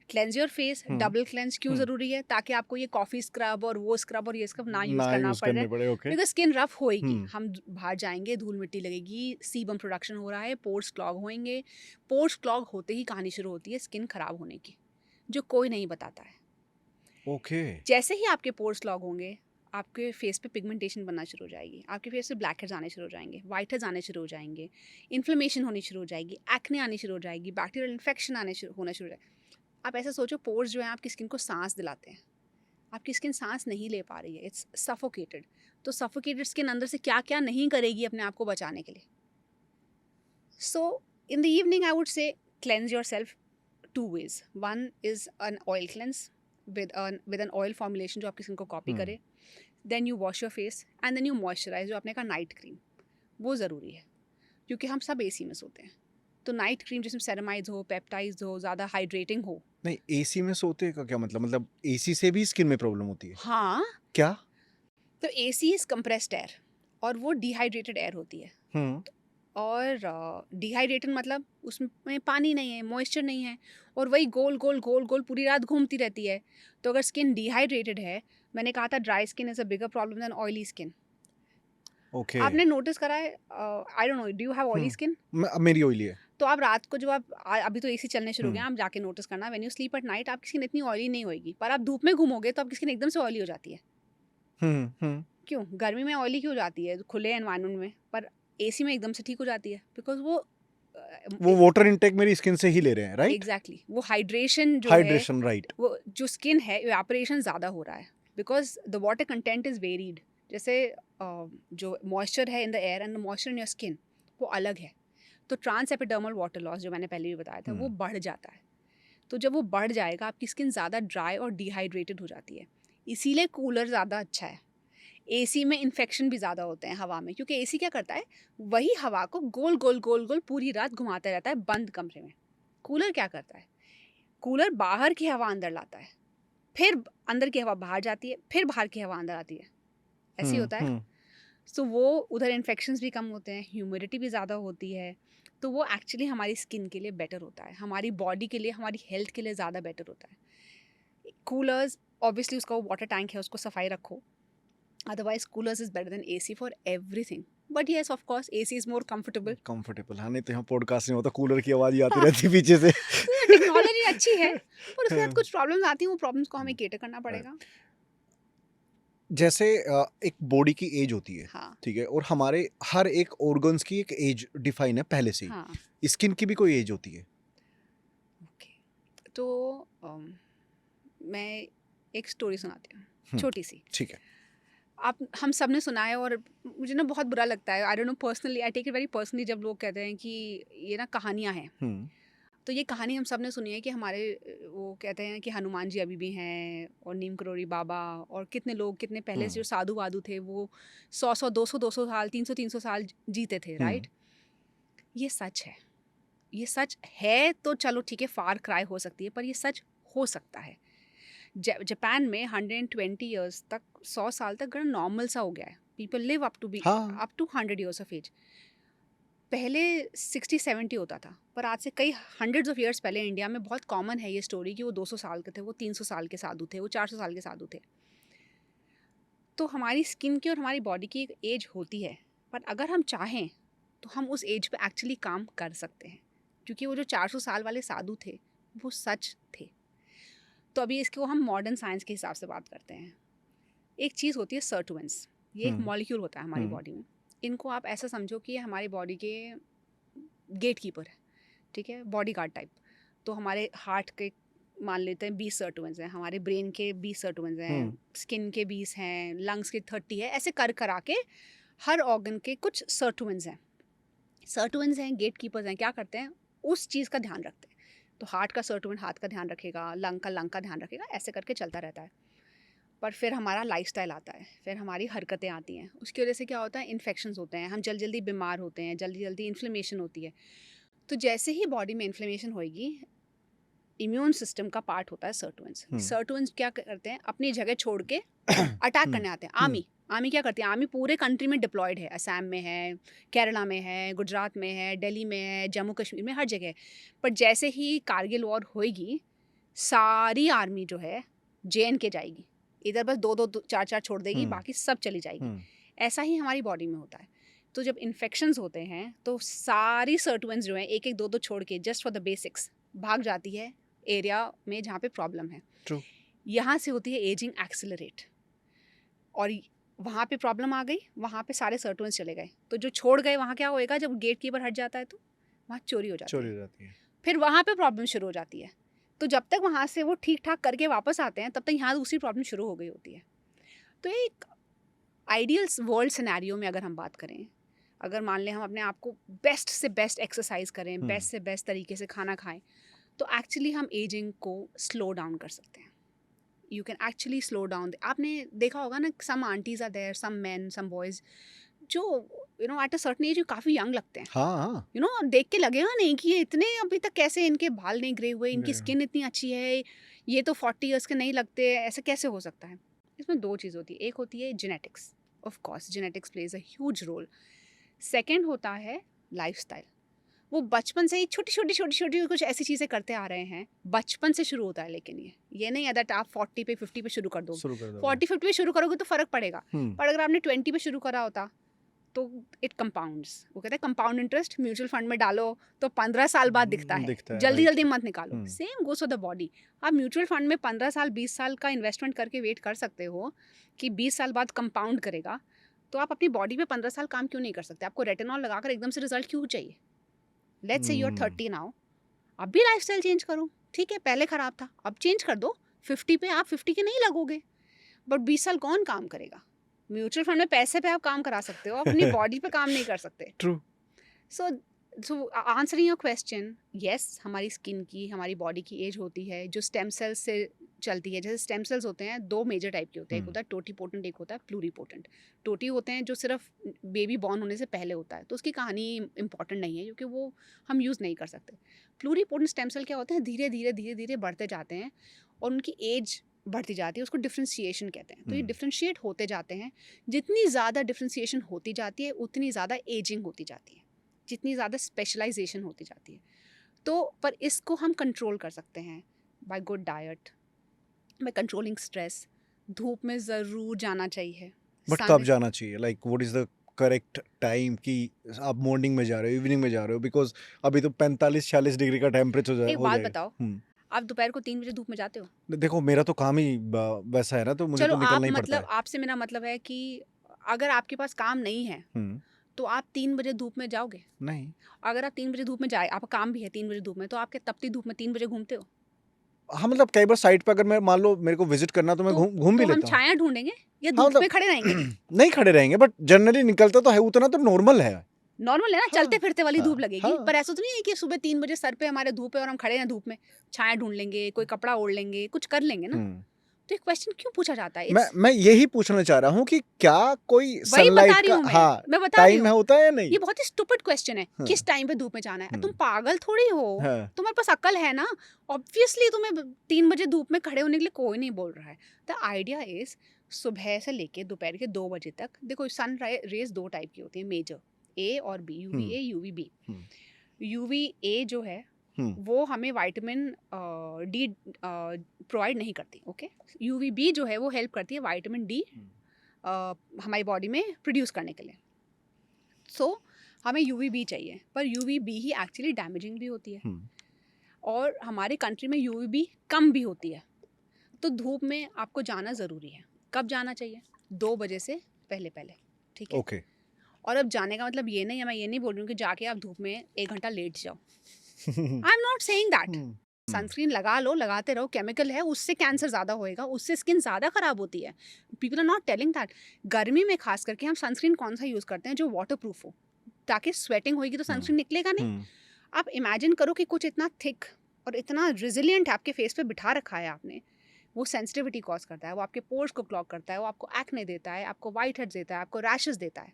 cleanse your face, hmm, double cleanse क्यों हम्म. ज़रूरी है? ताकि आपको ये कॉफ़ी स्क्रब और वो स्क्रब और ये स्क्रब ना यूज़ ना करना यूज पड़ रहा करने है. पड़े, ओके. बिकॉज स्किन रफ होएगी, हम्म, हम बाहर जाएंगे, धूल मिट्टी लगेगी, सीबम प्रोडक्शन हो रहा है, पोर्स क्लॉग होएंगे. पोर्स क्लॉग होते ही कहानी शुरू होती है स्किन खराब होने की, जो कोई नहीं बताता है. ओके. जैसे ही आपके पोर्स क्लॉग होंगे, आपके फेस पे पिगमेंटेशन बनना शुरू हो जाएगी, आपके फेस पे ब्लैक हेड्स आने शुरू हो जाएंगे, वाइट हेड्स आने शुरू हो जाएंगे, इन्फ्लेमेशन होनी शुरू हो जाएगी, एक्ने आनी शुरू हो जाएगी, बैक्टीरियल इन्फेक्शन होना शुरू हो जाएगा. आप ऐसा सोचो, पोर्स जो है आपकी स्किन को सांस दिलाते हैं, आपकी स्किन सांस नहीं ले पा रही है, इट्स सफोकेटेड. तो सफोकेटेड स्किन अंदर से क्या क्या नहीं करेगी अपने आप को बचाने के लिए. So in the evening I would say cleanse yourself two ways. One is an oil cleanse with an oil formulation जो आपकी स्किन को कॉपी हम्म, करे. Then you wash your face and then you moisturise, जो आपने कहा night cream, वो ज़रूरी है क्योंकि हम सब एसी में सोते हैं। तो नाइट क्रीम जिसमें सेरामाइड्स हो, पेप्टाइड्स हो, ज़्यादा हाइड्रेटिंग हो। नहीं, एसी में सोते का क्या मतलब एसी से भी स्किन में प्रॉब्लम होती है? हाँ, क्या? तो एसी इज़ कंप्रेस्ड एयर और वो डिहाइड्रेटेड एयर होती है। हुँ। और डिहाइड्रेटेड मतलब उसमें पानी नहीं है, मॉइस्चर नहीं है, और वही गोल गोल गोल गोल पूरी रात घूमती रहती है। तो अगर स्किन डिहाइड्रेटेड है, मैंने कहा था dry skin is a bigger problem than oily skin. Okay. आपने नोटिस करा है, I don't know, do you have oily हुँ। स्किन? मेरी ऑयली है। तो आप रात को जब आप अभी तो एसी चलने शुरू हो गए हुँ। हैं, आप जाके नोटिस करना, when you sleep at night आपकी स्किन इतनी ऑयली नहीं होएगी, पर आप धूप में घूमोगे तो आपकी स्किन एकदम से ऑयली हो जाती है। हुँ, हुँ। क्यों? गर्मी में ऑयली क्यों हो जाती है खुले एनवायरनमेंट में, पर एसी में एकदम से ठीक हो जाती है? बिकॉज़ वो वो वाटर इनटेक मेरी स्किन से ही ले रहे हैं, राइट? एग्जैक्टली वो हाइड्रेशन जो है, हाइड्रेशन, राइट। वो जो स्किन है इवेपोरेशन ज़्यादा हो रहा है because the water content is varied. जैसे जो मॉइस्चर है in the air and the moisture in your skin वो अलग है। तो ट्रांस एपिडर्मल वाटर लॉस जो मैंने पहले भी बताया था, वो हुँ। बढ़ जाता है। तो जब वो बढ़ जाएगा आपकी स्किन ज़्यादा ड्राई और डिहाइड्रेटेड हो जाती है। इसीलिए कूलर ज़्यादा अच्छा है। एसी में इन्फेक्शन भी ज़्यादा होते हैं हवा में, क्योंकि एसी क्या करता है, वही हवा को गोल गोल गोल गोल पूरी रात घुमाता रहता है बंद कमरे में। कूलर क्या करता है, कूलर बाहर की हवा अंदर लाता है, फिर अंदर की हवा बाहर जाती है, फिर बाहर की हवा अंदर आती है, ऐसे ही हुँ, होता है। हुँ। सो वो उधर इन्फेक्शंस भी कम होते हैं, ह्यूमिडिटी भी ज़्यादा होती है। तो वो एक्चुअली हमारी स्किन के लिए बेटर होता है, हमारी बॉडी के लिए, हमारी हेल्थ के लिए ज़्यादा बेटर होता है। कूलर्स ऑब्वियसली उसका वो वाटर टैंक है, उसको सफाई रखो, otherwise coolers is better than AC for everything. But yes of course AC is more comfortable. Comfortable, हाँ, नहीं तो यहाँ पॉडकास्ट नहीं होता, कूलर की आवाज़ ही आती रहती है पीछे से। तो टेक्नोलॉजी अच्छी है, पर उसके साथ हाँ। कुछ प्रॉब्लम्स आती हैं, वो प्रॉब्लम्स को हमें केटर करना पड़ेगा। जैसे एक बॉडी की एज होती है, हाँ, ठीक है? और हमारे हर एक ऑर्गन्स की एक एज डिफाइन है पहले से हाँ, ही। स्किन की भी कोई एज होती है? ओके। तो मैं एक स्टोरी सुनाती हूँ, हुँ, छोटी सी। ठीक है। आप हम सब ने सुना है, और मुझे ना बहुत बुरा लगता है, I don't know, personally I take it very personally, जब लोग कहते हैं कि ये ना कहानियाँ हैं। हुँ, तो ये कहानी हम सब ने सुनी है कि हमारे वो कहते हैं कि हनुमान जी अभी भी हैं, और नीम करोड़ी बाबा, और कितने लोग, कितने पहले से हुँ, जो साधु वाधु थे, वो 100 200 साल, 300 साल जीते थे, हुँ, राइट? ये सच है। ये सच है तो चलो ठीक है, फार क्राई हो सकती है, पर ये सच हो सकता है। जापान में 120 इयर्स तक, 100 साल तक नॉर्मल सा हो गया है। पीपल लिव हाँ, up to 100 years of age. पहले 60-70 होता था, पर आज से कई हंड्रेड्स ऑफ इयर्स पहले इंडिया में बहुत कॉमन है ये स्टोरी कि वो 200 साल के थे, वो 300 साल के साधु थे, वो 400 साल के साधु थे। तो हमारी स्किन की और हमारी बॉडी की एक एज होती है, पर अगर हम चाहें तो हम उस एज पे एक्चुअली काम कर सकते हैं, क्योंकि वो जो 400 साल वाले साधु थे वो सच थे। तो अभी इसको हम मॉडर्न साइंस के हिसाब से बात करते हैं। एक चीज़ होती है सर्टुवेंस, ये एक हुँ, मॉलिक्यूल होता है हमारी हुँ, बॉडी में। इनको आप ऐसा समझो कि ये हमारी बॉडी के गेट कीपर है, ठीक है, बॉडी गार्ड टाइप। तो हमारे हार्ट के मान लेते हैं 20 सर्टुवेंस हैं, हमारे ब्रेन के 20 सर्टुवेंस हैं, हुँ, स्किन के 20 हैं, लंग्स के 30 है, ऐसे कर करा के हर ऑर्गन के कुछ सर्टुवेंस हैं। सर्टुवेंस हैं, गेट कीपर्स हैं, क्या करते हैं, उस चीज़ का ध्यान रखते हैं। तो हार्ट का सर्टुवेंट हार्ट का ध्यान रखेगा, लंग का ध्यान रखेगा, ऐसे करके चलता रहता है। पर फिर हमारा लाइफस्टाइल आता है, फिर हमारी हरकतें आती हैं, उसकी वजह से क्या होता है, इन्फेक्शंस होते हैं, हम जल्दी जल्दी बीमार होते हैं, जल्दी जल्दी इन्फ्लेमेशन होती है। तो जैसे ही बॉडी में इन्फ्लेमेशन होएगी, इम्यून सिस्टम का पार्ट होता है सर्टुवेंस। हुँ, सर्टुवेंस क्या करते हैं, अपनी जगह छोड़ के अटैक हुँ, करने आते हैं। हुँ, आर्मी आर्मी क्या करती है, आर्मी पूरे कंट्री में डिप्लॉयड है, असम में है, केरला में है, गुजरात में है, दिल्ली में है, जम्मू कश्मीर में, हर जगह है। पर जैसे ही कारगिल वॉर होएगी, सारी आर्मी जो है JNK जाएगी, इधर बस दो दो चार चार छोड़ देगी, हुँ, बाकी सब चली जाएगी। हुँ, ऐसा ही हमारी बॉडी में होता है। तो जब इन्फेक्शंस होते हैं तो सारी सर्टुवेंस जो हैं एक एक दो दो छोड़ के जस्ट फॉर द बेसिक्स भाग जाती है एरिया में जहाँ पे प्रॉब्लम है। ट्रू, यहाँ से होती है एजिंग एक्सेलरेट, और वहाँ पे प्रॉब्लम आ गई, वहाँ पे सारे सर्टुवेंस चले गए। तो जो छोड़ गए वहाँ क्या होएगा, जब गेट कीपर हट जाता है तो वहाँ चोरी हो जाती चोरी है, हो जाती है। फिर वहाँ पे प्रॉब्लम शुरू हो जाती है। तो जब तक वहाँ से वो ठीक ठाक करके वापस आते हैं, तब तक यहाँ दूसरी प्रॉब्लम शुरू हो गई होती है। तो एक आइडियल वर्ल्ड सिनेरियो में अगर हम बात करें, अगर मान लें हम अपने आप को बेस्ट से बेस्ट एक्सरसाइज करें, हुँ, बेस्ट से बेस्ट तरीके से खाना खाएं, तो एक्चुअली हम एजिंग को स्लो डाउन कर सकते हैं। you can actually slow down. आपने देखा होगा ना, some aunties are there, some men, some boys, जो at a certain age काफ़ी यंग लगते हैं. हाँ देख के लगेगा नहीं कि ये इतने अभी तक कैसे इनके बाल नहीं ग्रे हुए, इनकी ग्रे। स्किन इतनी अच्छी है, ये तो 40 इयर्स के नहीं लगते, ऐसा कैसे हो सकता है? इसमें 2 चीज़ होती है. एक होती है genetics, of course genetics plays a huge role. Second होता है लाइफस्टाइल. वो बचपन से ही छोटी कुछ ऐसी चीज़ें करते आ रहे हैं, बचपन से शुरू होता है. लेकिन ये नहीं है दैट आप 40 पे 50 पे शुरू कर दोगे. शुरू कर दो 40-50 पे शुरू करोगे तो फ़र्क पड़ेगा, पर अगर आपने 20 पे शुरू करा होता तो इट कंपाउंड्स. वो कहते हैं कंपाउंड इंटरेस्ट. म्यूचुअल फंड में डालो तो 15 साल बाद दिखता है, जल्दी जल्दी मत निकालो. Same goes for the body. आप म्यूचुअल फंड में 15 साल 20 साल का इन्वेस्टमेंट करके वेट कर सकते हो कि 20 साल बाद कंपाउंड करेगा, तो आप अपनी बॉडी पे 15 साल काम क्यों नहीं कर सकते? आपको रेटिनॉल लगाकर एकदम से रिजल्ट क्यों चाहिए? Let's say you are 30 now, अब भी लाइफस्टाइल चेंज करो. ठीक है, पहले खराब था, अब चेंज कर दो. 50 पे आप 50 के नहीं लगोगे, बट 20 साल कौन काम करेगा? म्यूचुअल फंड में पैसे पे आप काम करा सकते हो, अपनी बॉडी पे काम नहीं कर सकते. True. So answering your question, yes, हमारी स्किन की, हमारी बॉडी की एज होती है जो स्टेम सेल्स से चलती है. जैसे स्टेम सेल्स होते हैं 2 मेजर टाइप के होते हैं. एक होता है टोटीपोटेंट, एक होता है प्लूरीपोटेंट. टोटी होते हैं जो सिर्फ बेबी बॉर्न होने से पहले होता है, तो उसकी कहानी इंपॉर्टेंट नहीं है क्योंकि वो हम यूज़ नहीं कर सकते. प्लूरीपोटेंट स्टेम सेल क्या होते हैं, धीरे धीरे बढ़ते जाते हैं और उनकी एज बढ़ती जाती है. उसको डिफ्रेंशिएशन कहते हैं. तो ये डिफ्रेंशिएट होते जाते हैं. जितनी ज़्यादा डिफ्रेंशिएशन होती जाती है उतनी ज़्यादा एजिंग होती जाती है, जितनी ज़्यादा स्पेशलाइजेशन होती जाती है. तो पर इसको हम कंट्रोल कर सकते हैं by good diet, by controlling stress. धूप में ज़रूर जाना चाहिए. बट कब जाना चाहिए? Like what is the correct time कि आप मॉर्निंग में जा रहे हो, इवनिंग में जा रहे हो? बिकॉज अभी तो 45-46 डिग्री का टेम्परेचर एक हो बात जाएगा. बताओ, आप दोपहर को 3 बजे धूप में जाते हो? देखो मेरा तो काम ही वैसा है ना, तो मुझे चलो, तो निकलना आप ही पड़ता मतलब है. आपसे मेरा मतलब है कि अगर आपके पास काम नहीं है तो आप 3 बजे धूप में जाओगे? नहीं. अगर आप 3 बजे धूप में जाए, आपका काम भी है 3 बजे धूप में, तो आप क्या तपती धूप में 3 बजे घूमते हो? हाँ मतलब कई बार साइट पे अगर मैं मान लो मेरे को विजिट करना तो मैं घूम भी तो हम लेता हूँ. छाया ढूंढेंगे या हाँ धूप में खड़े रहेंगे? नहीं खड़े रहेंगे, बट जनरली निकलता तो है, उतना तो नॉर्मल है. नॉर्मल है ना, चलते हाँ, फिरते वाली हाँ, धूप लगेगी. हाँ. पर ऐसा तो नहीं है कि सुबह 3 बजे सर पे हमारे धूप है और हम खड़े हैं धूप में, छाया ढूंढ लेंगे, कोई कपड़ा ओढ़ लेंगे, कुछ कर लेंगे ना. तो एक क्वेश्चन क्यों पूछा जाता है? मैं यही पूछना चाह रहा हूँ कि क्या कोई वही बता सनलाइट रही का हूँ हाँ मैं बता रही टाइम हूँ. होता है या नहीं? ये बहुत ही स्टूपिड क्वेश्चन है. हाँ. किस टाइम पे धूप में जाना है? तुम हम्म. पागल थोड़ी हो. हाँ. तुम्हारे पास अक्ल है ना. ऑब्वियसली तुम्हें 3 बजे धूप में खड़े होने के लिए कोई नहीं बोल रहा है. द आइडिया इज सुबह से लेके दोपहर के 2 बजे तक. देखो, सन रेज 2 टाइप की होती है मेजर, ए और B, UV A UV B. UV A जो है वो हमें विटामिन डी प्रोवाइड नहीं करती. ओके, यूवी बी जो है वो हेल्प करती है विटामिन डी हमारी बॉडी में प्रोड्यूस करने के लिए. सो हमें यूवी बी चाहिए, पर यूवी बी ही एक्चुअली डैमेजिंग भी होती है. और हमारे कंट्री में यूवी बी कम भी होती है. तो धूप में आपको जाना ज़रूरी है. कब जाना चाहिए? 2 बजे से पहले पहले. ठीक है. ओके. और अब जाने का मतलब ये नहीं है, मैं ये नहीं बोल रही हूँ कि जाके आप धूप में 1 घंटा लेट जाओ. I am not saying that. Sunscreen लगा लो, लगाते रहो. केमिकल है, उससे कैंसर ज़्यादा होएगा, उससे स्किन ज़्यादा ख़राब होती है. People are not telling that. गर्मी में खास करके हम सनस्क्रीन कौन सा यूज़ करते हैं? जो वाटर प्रूफ हो, ताकि स्वेटिंग होएगी तो सनस्क्रीन निकलेगा नहीं. आप इमेजिन करो कि कुछ इतना थिक और इतना रिजिलियंट आपके फेस पे बिठा रखा है आपने. वो सेंसिटिविटी कॉज करता है, वो आपके पोर्स को क्लॉग करता है, वो आपको एक्ने देता है, आपको वाइट हेड्स देता है, आपको रैशेस देता है.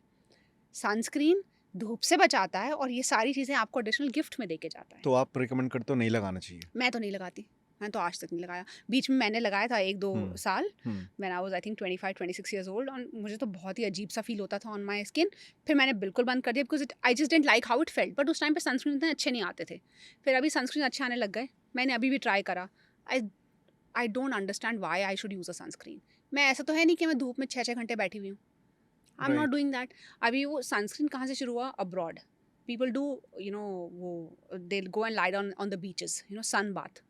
सनस्क्रीन धूप से बचाता है और ये सारी चीज़ें आपको एडिशनल गिफ्ट में देके जाता है. तो आप रिकमेंड करते हो नहीं लगाना चाहिए? मैं तो नहीं लगाती. मैं तो आज तक नहीं लगाया. बीच में मैंने लगाया था 1-2 साल, when I was I think 25-26 years old, और मुझे तो बहुत ही अजीब सा फील होता था ऑन माय स्किन. फिर मैंने बिल्कुल बंद कर दिया because I just didn't like how it felt. But उस टाइम पे सनस्क्रीन इतने अच्छे नहीं आते थे. फिर अभी सनस्क्रीन अच्छे आने लग गए. मैंने अभी भी ट्राई करा. I don't understand why I should use a sunscreen. मैं ऐसा तो है नहीं कि मैं धूप में 6-6 घंटे बैठी हुई हूँ. I am not doing that. अभी वो सनस्क्रीन कहाँ से शुरू हुआ? अब्रॉड. पीपल डू वो they go and lie down on the beaches, sun bath.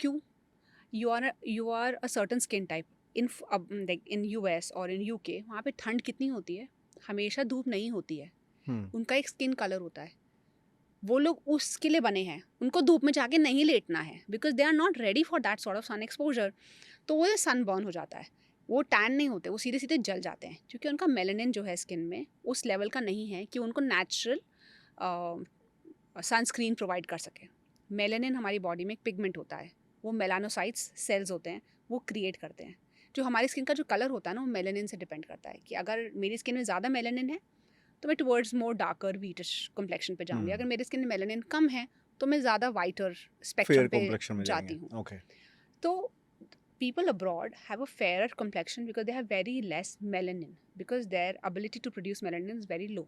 क्यों? You are a certain skin type. In US और इन यूके वहाँ पे ठंड कितनी होती है? हमेशा धूप नहीं होती है. उनका एक स्किन कलर होता है. वो लोग उसके लिए बने हैं. उनको धूप में जाके नहीं लेटना है because they are not ready for that sort of sun exposure. तो वो सन बर्न हो जाता है. वो टैन नहीं होते, वो सीधे सीधे जल जाते हैं क्योंकि उनका मेलानिन जो है स्किन में उस लेवल का नहीं है कि उनको नेचुरल सनस्क्रीन प्रोवाइड कर सके. मेलानिन हमारी बॉडी में एक पिगमेंट होता है वो मेलानोसाइट्स सेल्स होते हैं, वो क्रिएट करते हैं। जो हमारी स्किन का जो कलर होता है ना, वो मेलानिन से डिपेंड करता है कि अगर मेरी स्किन में ज़्यादा मेलानिन है तो मैं towards more darker wheatish complexion पे जाऊंगी। अगर मेरी स्किन में मेलानिन कम है तो मैं ज़्यादा वाइटर स्पेक्ट्रम फेयर पे कॉम्प्लेक्शन में जाती जाएंगे। हूँ। ओके। तो people abroad have a fairer complexion because they have very less melanin, because their ability to produce melanin is very low.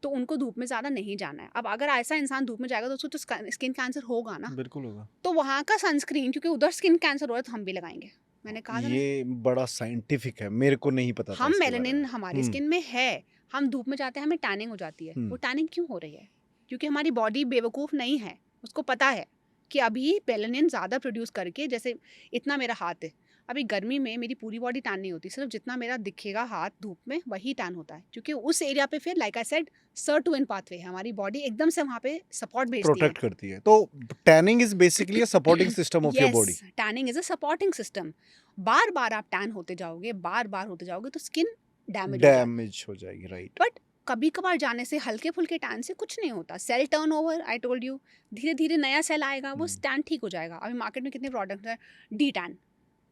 तो उनको धूप में ज़्यादा नहीं जाना है। अब अगर ऐसा इंसान धूप में जाएगा तो उसको तो स्किन कैंसर होगा ना। बिल्कुल होगा। तो वहाँ का सनस्क्रीन, क्योंकि उधर स्किन कैंसर हो रहा है, तो हम भी लगाएंगे। मैंने कहा था ना, ये बड़ा साइंटिफिक है, मेरे को नहीं पता था हम इसके बारे मेलानिन में। हमारी स्किन में है, हम धूप में जाते हैं, हमें टैनिंग हो जाती है। वो टैनिंग क्यों हो रही है? क्योंकि हमारी बॉडी बेवकूफ़ नहीं है, उसको पता है कि अभी मेलानिन ज़्यादा प्रोड्यूस करके, जैसे इतना मेरा हाथ है, अभी गर्मी में मेरी पूरी बॉडी टैन नहीं होती, सिर्फ जितना मेरा दिखेगा हाथ धूप में वही टैन होता है, क्योंकि उस एरिया पे फिर लाइक आई सेड सर्टुइन पाथवे है, हमारी बॉडी एकदम से वहाँ पे सपोर्ट भेजती है। प्रोटेक्ट करती है। तो tanning is basically a supporting system of your body. Yes, tanning is a supporting system. बार बार आप टैन होते जाओगे, बार बार होते जाओगे तो स्किन डैमेज हो जाएगी। डैमेज हो जाएगी, राइट। बट कभी कभार जाने से, हल्के फुल्के टैन से कुछ नहीं होता। Cell turnover, I told you, धीरे धीरे नया सेल आएगा, वो टैन ठीक हो जाएगा। अभी मार्केट में कितने प्रोडक्ट हैं डी टैन,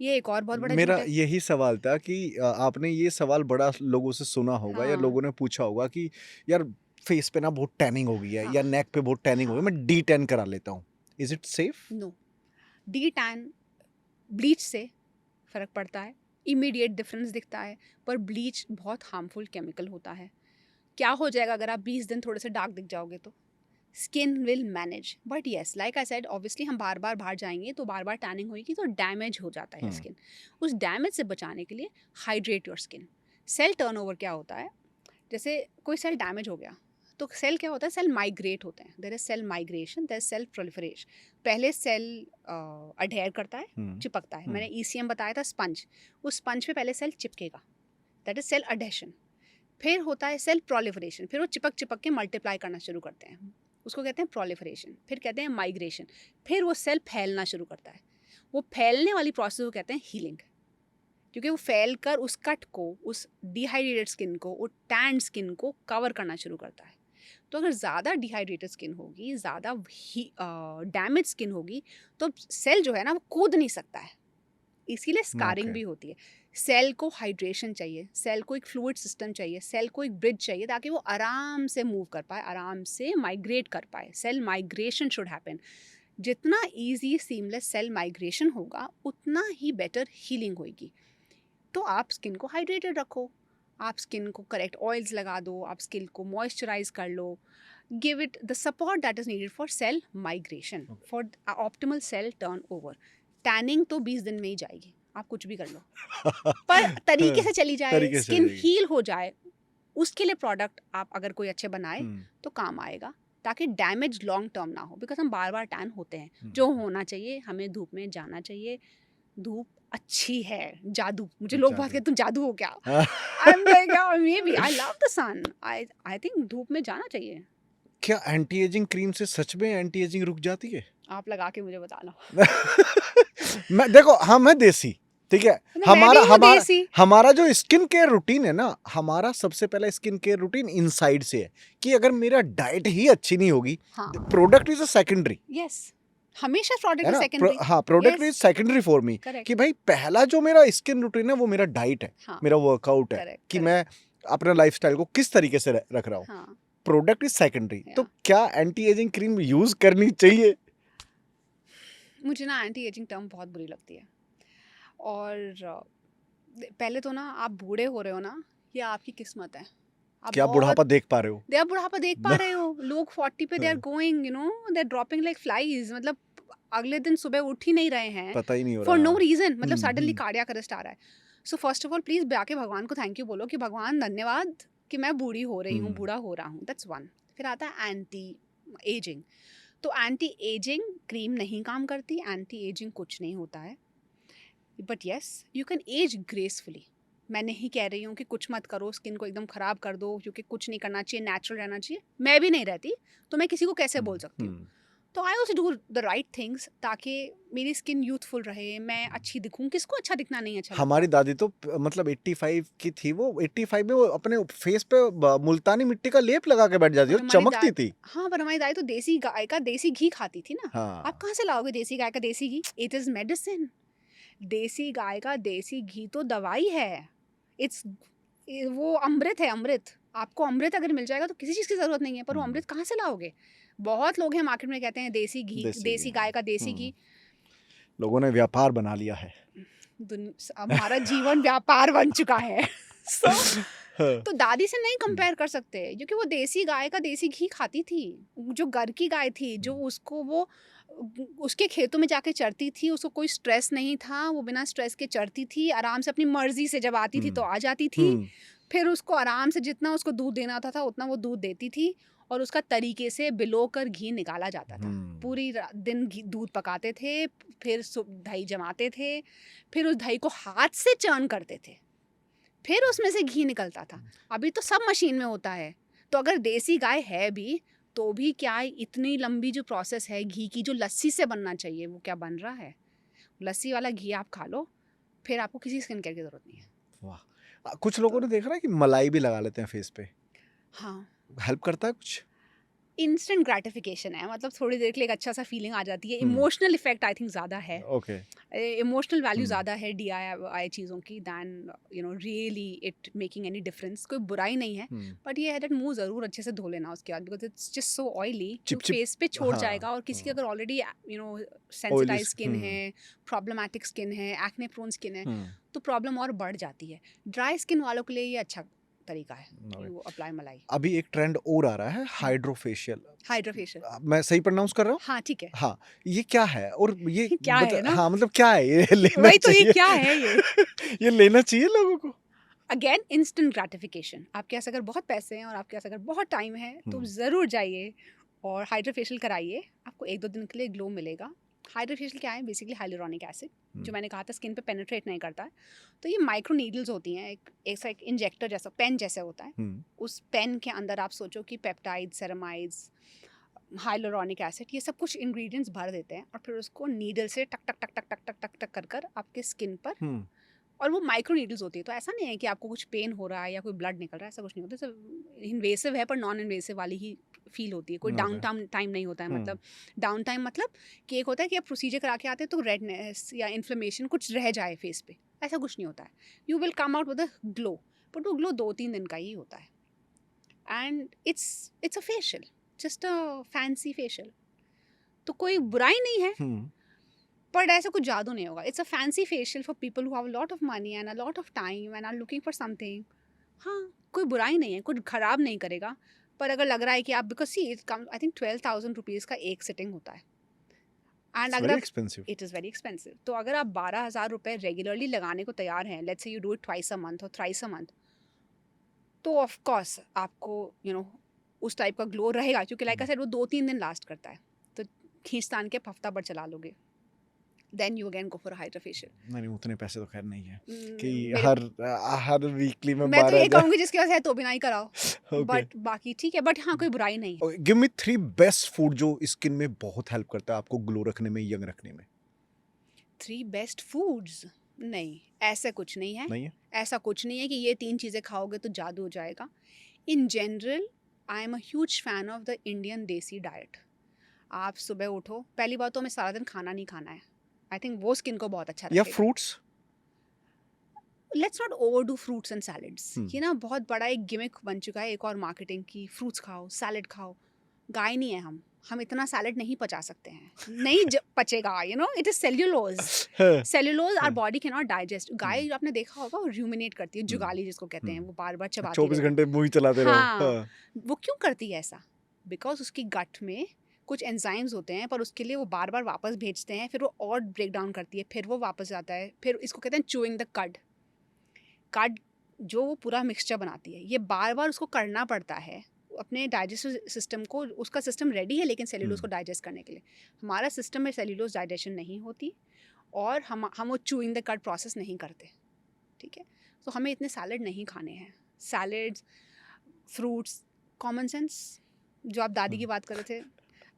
ये एक और बहुत बड़ा झूठ मेरा है। यही सवाल था कि आपने ये सवाल बड़ा लोगों से सुना होगा या हाँ लोगों ने पूछा होगा कि यार फेस पे ना बहुत टैनिंग हो गई है हाँ या नेक पे बहुत टैनिंग हो गई है, हाँ, मैं डी टैन करा लेता हूँ। Is it safe? No, de tan bleach से फर्क पड़ता है, इमीडिएट डिफरेंस दिखता है, पर ब्लीच बहुत हार्मफुल केमिकल होता है। क्या हो जाएगा अगर आप 20 दिन थोड़े से डार्क दिख जाओगे तो? Skin will manage. But yes, like I said, obviously हम बार बार बाहर जाएंगे तो बार बार टैनिंग होगी तो डैमेज हो जाता है स्किन। उस डैमेज से बचाने के लिए hydrate your skin. Cell turnover क्या होता है? जैसे कोई सेल डैमेज हो गया तो सेल क्या होता है? सेल माइग्रेट होते हैं। There is cell migration, there is cell proliferation. पहले सेल अडेयर करता है, चिपकता है। मैंने ईसीएम बताया था, स्पंज। उस स्पंज पे पहले सेल चिपकेगा, दैट इज सेल अडेशन। फिर होता है सेल प्रोलिफरेशन, फिर वो चिपक चिपक के मल्टीप्लाई करना शुरू करते हैं, उसको कहते हैं प्रोलिफरेशन। फिर कहते हैं माइग्रेशन। फिर वो सेल फैलना शुरू करता है, वो फैलने वाली प्रोसेस को कहते हैं हीलिंग, क्योंकि वो फैल कर उस कट को, उस डिहाइड्रेटेड स्किन को, वो टैंड स्किन को कवर करना शुरू करता है। तो अगर ज़्यादा डिहाइड्रेटेड स्किन होगी, ज़्यादा डैमेज स्किन होगी, तो सेल जो है ना वो कूद नहीं सकता है, इसीलिए स्कारिंग भी होती है। सेल को हाइड्रेशन चाहिए, सेल को एक फ्लूइड सिस्टम चाहिए, सेल को एक ब्रिज चाहिए ताकि वो आराम से मूव कर पाए, आराम से माइग्रेट कर पाए। Cell migration should happen. जितना इजी सीमलेस सेल माइग्रेशन होगा उतना ही बेटर हीलिंग होगी। तो आप स्किन को हाइड्रेटेड रखो, आप स्किन को करेक्ट ऑयल्स लगा दो, आप स्किन को मॉइस्चराइज कर लो, give it the support that is needed for cell migration, for optimal cell turn over. Tanning तो 20 दिन में ही जाएगी, आप कुछ भी कर लो, पर तरीके से चली जाए, तरीके से स्किन जाएगी। हील हो जाए, उसके लिए प्रोडक्ट आप अगर कोई अच्छे बनाए तो काम आएगा, ताकि डैमेज लॉन्ग टर्म ना हो। बिकॉज हम बार बार टैन होते हैं, जो होना चाहिए, हमें धूप में जाना चाहिए। धूप अच्छी है, जादू। मुझे लोग बात जादू। कहते तुम जादू हो क्या? I am like maybe I love the sun. I think धूप में जाना चाहिए। क्या एंटी एजिंग क्रीम से सच में एंटी एजिंग रुक जाती है? आप लगा के मुझे बताना। मैं देखो, हाँ मैं देसी, ठीक है। मतलब मैं भी हमारा हूँ हमारा देसी। हमारा जो स्किन केयर रूटीन है ना, हमारा सबसे पहला स्किन केयर रूटीन इनसाइड से है कि अगर मेरा डाइट ही अच्छी नहीं होगी, हाँ, product is a secondary, yes, हमेशा प्रोडक्ट है इज ना। सेकेंडरी। हाँ, product is yes, secondary for me. Correct. कि भाई पहला जो मेरा स्किन रूटीन है वो मेरा डाइट है, हाँ, मेरा वर्कआउट है, करेक्ट कि करेक्ट। मैं अपना लाइफस्टाइल को किस तरीके से रख रहा हूँ। हाँ, प्रोडक्ट इज सेकेंडरी। तो या क्या एंटी एजिंग क्रीम यूज करनी चाहिए? मुझे ना एंटी एजिंग टर्म बहुत बुरी लगती है। और पहले तो ना आप बूढ़े हो रहे हो ना, ये आपकी किस्मत है। आप क्या बहुत बुढ़ापा देख पा रहे हो? दे आप बुढ़ापा देख पा रहे हो। लोग 40 पे दे आर हाँ, going, you know, they are dropping like flies. मतलब अगले दिन सुबह उठ ही नहीं रहे हैं पता ही नहीं हो फॉर नो रहा। रीजन। मतलब सडनली हम्म। कार्डियक अरेस्ट आ रहा है। So first of all please जाके भगवान को थैंक यू बोलो कि भगवान धन्यवाद कि मैं बूढ़ी हो रही हूँ, बूढ़ा हो रहा हूँ। That's one. फिर आता है एंटी एजिंग। तो एंटी एजिंग क्रीम नहीं काम करती, एंटी एजिंग कुछ नहीं होता है। But yes, you can age gracefully. मैं नहीं कह रही हूँ कि कुछ मत करो, स्किन को एकदम ख़राब कर दो, क्योंकि कुछ नहीं करना चाहिए, नेचुरल रहना चाहिए। मैं भी नहीं रहती तो मैं किसी को कैसे बोल सकती हूँ? तो I also do the right things ताकि मेरी स्किन यूथफुल रहे, मैं अच्छी दिखूं। किसको अच्छा दिखना नहीं अच्छा हमारी लगता? दादी तो मतलब 85 की थी, वो 85 में वो अपने फेस पे मुल्तानी मिट्टी का लेप लगा के बैठ जाती है, पर वो हमारी चमकती दादी, थी। हाँ, पर हमारी दादी तो देसी गाय का देसी घी खाती थी ना। आप हाँ। कहाँ से लाओगे देसी गाय का देसी घी? It is medicine. देसी गाय का देसी घी तो दवाई है। इट्स वो अमृत है, अमृत। आपको अमृत अगर मिल जाएगा तो किसी चीज़ की ज़रूरत नहीं है, पर वो हम्म, अमृत कहाँ से लाओगे? बहुत लोग हैं मार्केट में कहते हैं देसी घी, देसी घी, देसी हाँ। गाय का देसी घी। लोगों ने व्यापार बना लिया है। हमारा जीवन व्यापार बन चुका है। सो हाँ, तो दादी से नहीं हम्म, कंपेयर कर सकते, क्योंकि वो देसी गाय का देसी घी खाती थी। जो घर की गाय थी, जो हम्म, उसको वो उसके खेतों में जाके चरती थी, उसको कोई स्ट्रेस नहीं था, वो बिना स्ट्रेस के चरती थी, आराम से अपनी मर्जी से जब आती थी तो हम्म, आ जाती थी। हम्म, फिर उसको आराम से जितना उसको दूध देना था उतना वो दूध देती थी, और उसका तरीके से बिलो कर घी निकाला जाता था। हम्म, पूरी दिन घी दूध पकाते थे, फिर दही जमाते थे, फिर उस दही को हाथ से चर्न करते थे, फिर उसमें से घी निकलता था। अभी तो सब मशीन में होता है। तो अगर देसी गाय है भी, तो भी क्या इतनी लंबी जो प्रोसेस है घी की, जो लस्सी से बनना चाहिए, वो क्या बन रहा है? लस्सी वाला घी आप खा लो, फिर आपको किसी स्किन केयर की ज़रूरत नहीं है। वाह। कुछ लोगों तो ने देखा ना कि मलाई भी लगा लेते हैं फेस पे, हाँ, हेल्प करता है कुछ? इंस्टेंट ग्रैटिफिकेशन है, मतलब थोड़ी देर के लिए एक अच्छा सा फीलिंग आ जाती है। हम्म, इमोशनल इफेक्ट आई थिंक ज़्यादा है, ओके। इमोशनल वैल्यू हम्म, ज़्यादा है DIY चीज़ों की than really it making any difference. कोई बुराई नहीं है, हम्म, बट ये है दैट मुंह ज़रूर अच्छे से धो लेना उसके बाद, because it's just so oily कि चिप चिप। फेस पे छोड़ हाँ, जाएगा। और किसी की हाँ, अगर ऑलरेडी ऑयली। सेंसिटाइज स्किन है, प्रॉब्लमैटिक स्किन है, एक्ने प्रोन स्किन है, हम्म, तो प्रॉब्लम और बढ़ जाती है। ड्राई स्किन वालों के लिए ये अच्छा तरीका है, ओके। यू अप्लाई मलाई। अभी एक ट्रेंड और आ रहा है, हाइड्रोफेशियल। हाइड्रोफेशियल, मैं सही प्रोनाउंस कर रहा हूँ? हाँ ठीक है। हाँ, ये क्या है? और ये क्या है ना, हाँ, मतलब क्या है ये? लेना वही तो, ये चाहिए? क्या है ये? ये लेना चाहिए लोगों को? Again instant gratification. आपके पास अगर बहुत पैसे हैं और आपके पास अगर बहुत टाइम है, तो हुँ, ज़रूर जाइए और हाइड्रा फेशियल कराइए। आपको 1-2 दिन के लिए ग्लो मिलेगा। हाइड्रा फेशियल क्या है? बेसिकली हाइलुरोनिक एसिड, हुँ, जो मैंने कहा था स्किन पे पेनिट्रेट नहीं करता है। तो ये माइक्रो नीडल्स होती हैं, एक इंजेक्टर जैसा, पेन जैसे होता है। हुँ, उस पेन के अंदर आप सोचो कि पेप्टाइड्स, सेरामाइड्स, हाइलुरोनिक एसिड, ये सब कुछ इंग्रेडिएंट्स भर देते हैं, और फिर उसको नीडल से टक टक टक टक टक टक टक टक कर कर आपके स्किन पर। हुँ, और वो माइक्रो नीडल्स होती है, तो ऐसा नहीं है कि आपको कुछ पेन हो रहा है या कोई ब्लड निकल रहा है, ऐसा कुछ नहीं होता। सब इन्वेसिव है, पर नॉन इन्वेसिव वाली ही फील होती है। कोई ओके। डाउन टाइम टाइम नहीं होता है। हुँ, मतलब डाउन टाइम मतलब कि एक होता है कि आप प्रोसीजर करा के आते हैं तो रेडनेस या इन्फ्लेमेशन कुछ रह जाए फेस पे, ऐसा कुछ नहीं होता है। You will come out with a glow, but वो ग्लो 2-3 दिन का ही होता है। And it's a facial, just a fancy facial. तो कोई बुराई नहीं है, हुँ, बट ऐसा कुछ जादू नहीं होगा। It's a fancy facial for people who have lot of money and a lot of time and are looking for something. हाँ, कोई बुराई नहीं है, कुछ खराब नहीं करेगा। पर अगर लग रहा है कि आप, because see it come I think 12,000 rupees का एक सिटिंग होता है। एंड इट्स अगर वेरी आप, expensive. It is very expensive, तो अगर आप 12,000 रुपये रेगुलरली लगाने को तैयार हैं, let's say you do it twice a month और थ्राइस अ मंथ, तो ऑफ कोर्स आपको उस टाइप का ग्लो रहेगा, क्योंकि लाइक आई हुँ, सेड वो 2-3 दिन लास्ट करता है। तो खींचतान के हफ्ता भर चला लोगे, then you again go for hydra facial. नहीं, नहीं, उतने पैसे तो खैर नहीं है कि मेरे हर वीकली में मैं तो ये 12,000। कहूँगी जिसके पास है तो भी ना ही कराओ। ओके। बट बाकी ठीक है, बट हाँ, कोई बुराई नहीं है। Okay, give me 3 best food जो स्किन में बहुत हेल्प करता है आपको ग्लो रखने में, यंग रखने में। 3 बेस्ट फूड्स? नहीं, ऐसा कुछ नहीं है। नहीं है? ऐसा कुछ नहीं है कि ये 3 चीज़ें खाओगे तो जादू हो जाएगा। In general I am a huge fan of the Indian देसी डाइट। आप सुबह उठो, पहली बात तो हमें सारा दिन खाना नहीं खाना है। आई थिंक वो स्किन को बहुत अच्छा या रखेगा। Fruits? Let's not overdo fruits and salads. Hmm, ये ना बहुत बड़ा एक गिमिक बन चुका है, एक और मार्केटिंग की, फ्रूट्स खाओ, सैलड खाओ। गाय नहीं है हम इतना सैलड नहीं पचा सकते हैं। नहीं पचेगा, इट इज सेल्यूलोज। हाँ, सेल्यूलोज आर हाँ, बॉडी कैन नॉट डाइजेस्ट। हुँ, गाय आपने देखा होगा वो रूमिनेट करती है, हुँ, जुगाली जिसको कहते हैं, हुँ। वो बार बार चबाती 24 रहेगी। घंटे मूवी चलाते रहो। हाँ, हाँ, वो क्यों करती है ऐसा? बिकॉज उसकी गट में कुछ एंजाइम्स होते हैं, पर उसके लिए वो बार बार वापस भेजते हैं, फिर वो और ब्रेक डाउन करती है, फिर वो वापस जाता है, फिर इसको कहते हैं चूइंग द कड। कड जो वो पूरा मिक्सचर बनाती है, ये बार बार उसको करना पड़ता है अपने डाइजेस्टिव सिस्टम को। उसका सिस्टम रेडी है लेकिन सेल्यूलोज हुँ, को डाइजेस्ट करने के लिए। हमारा सिस्टम में सेल्यूलोज डाइजेशन नहीं होती, और हम वो चूइंग द कट प्रोसेस नहीं करते। ठीक है, तो हमें इतने सैलड नहीं खाने हैं। सैलड्स, फ्रूट्स, कॉमन सेंस, जो आप दादी हुँ, की बात कर रहे थे,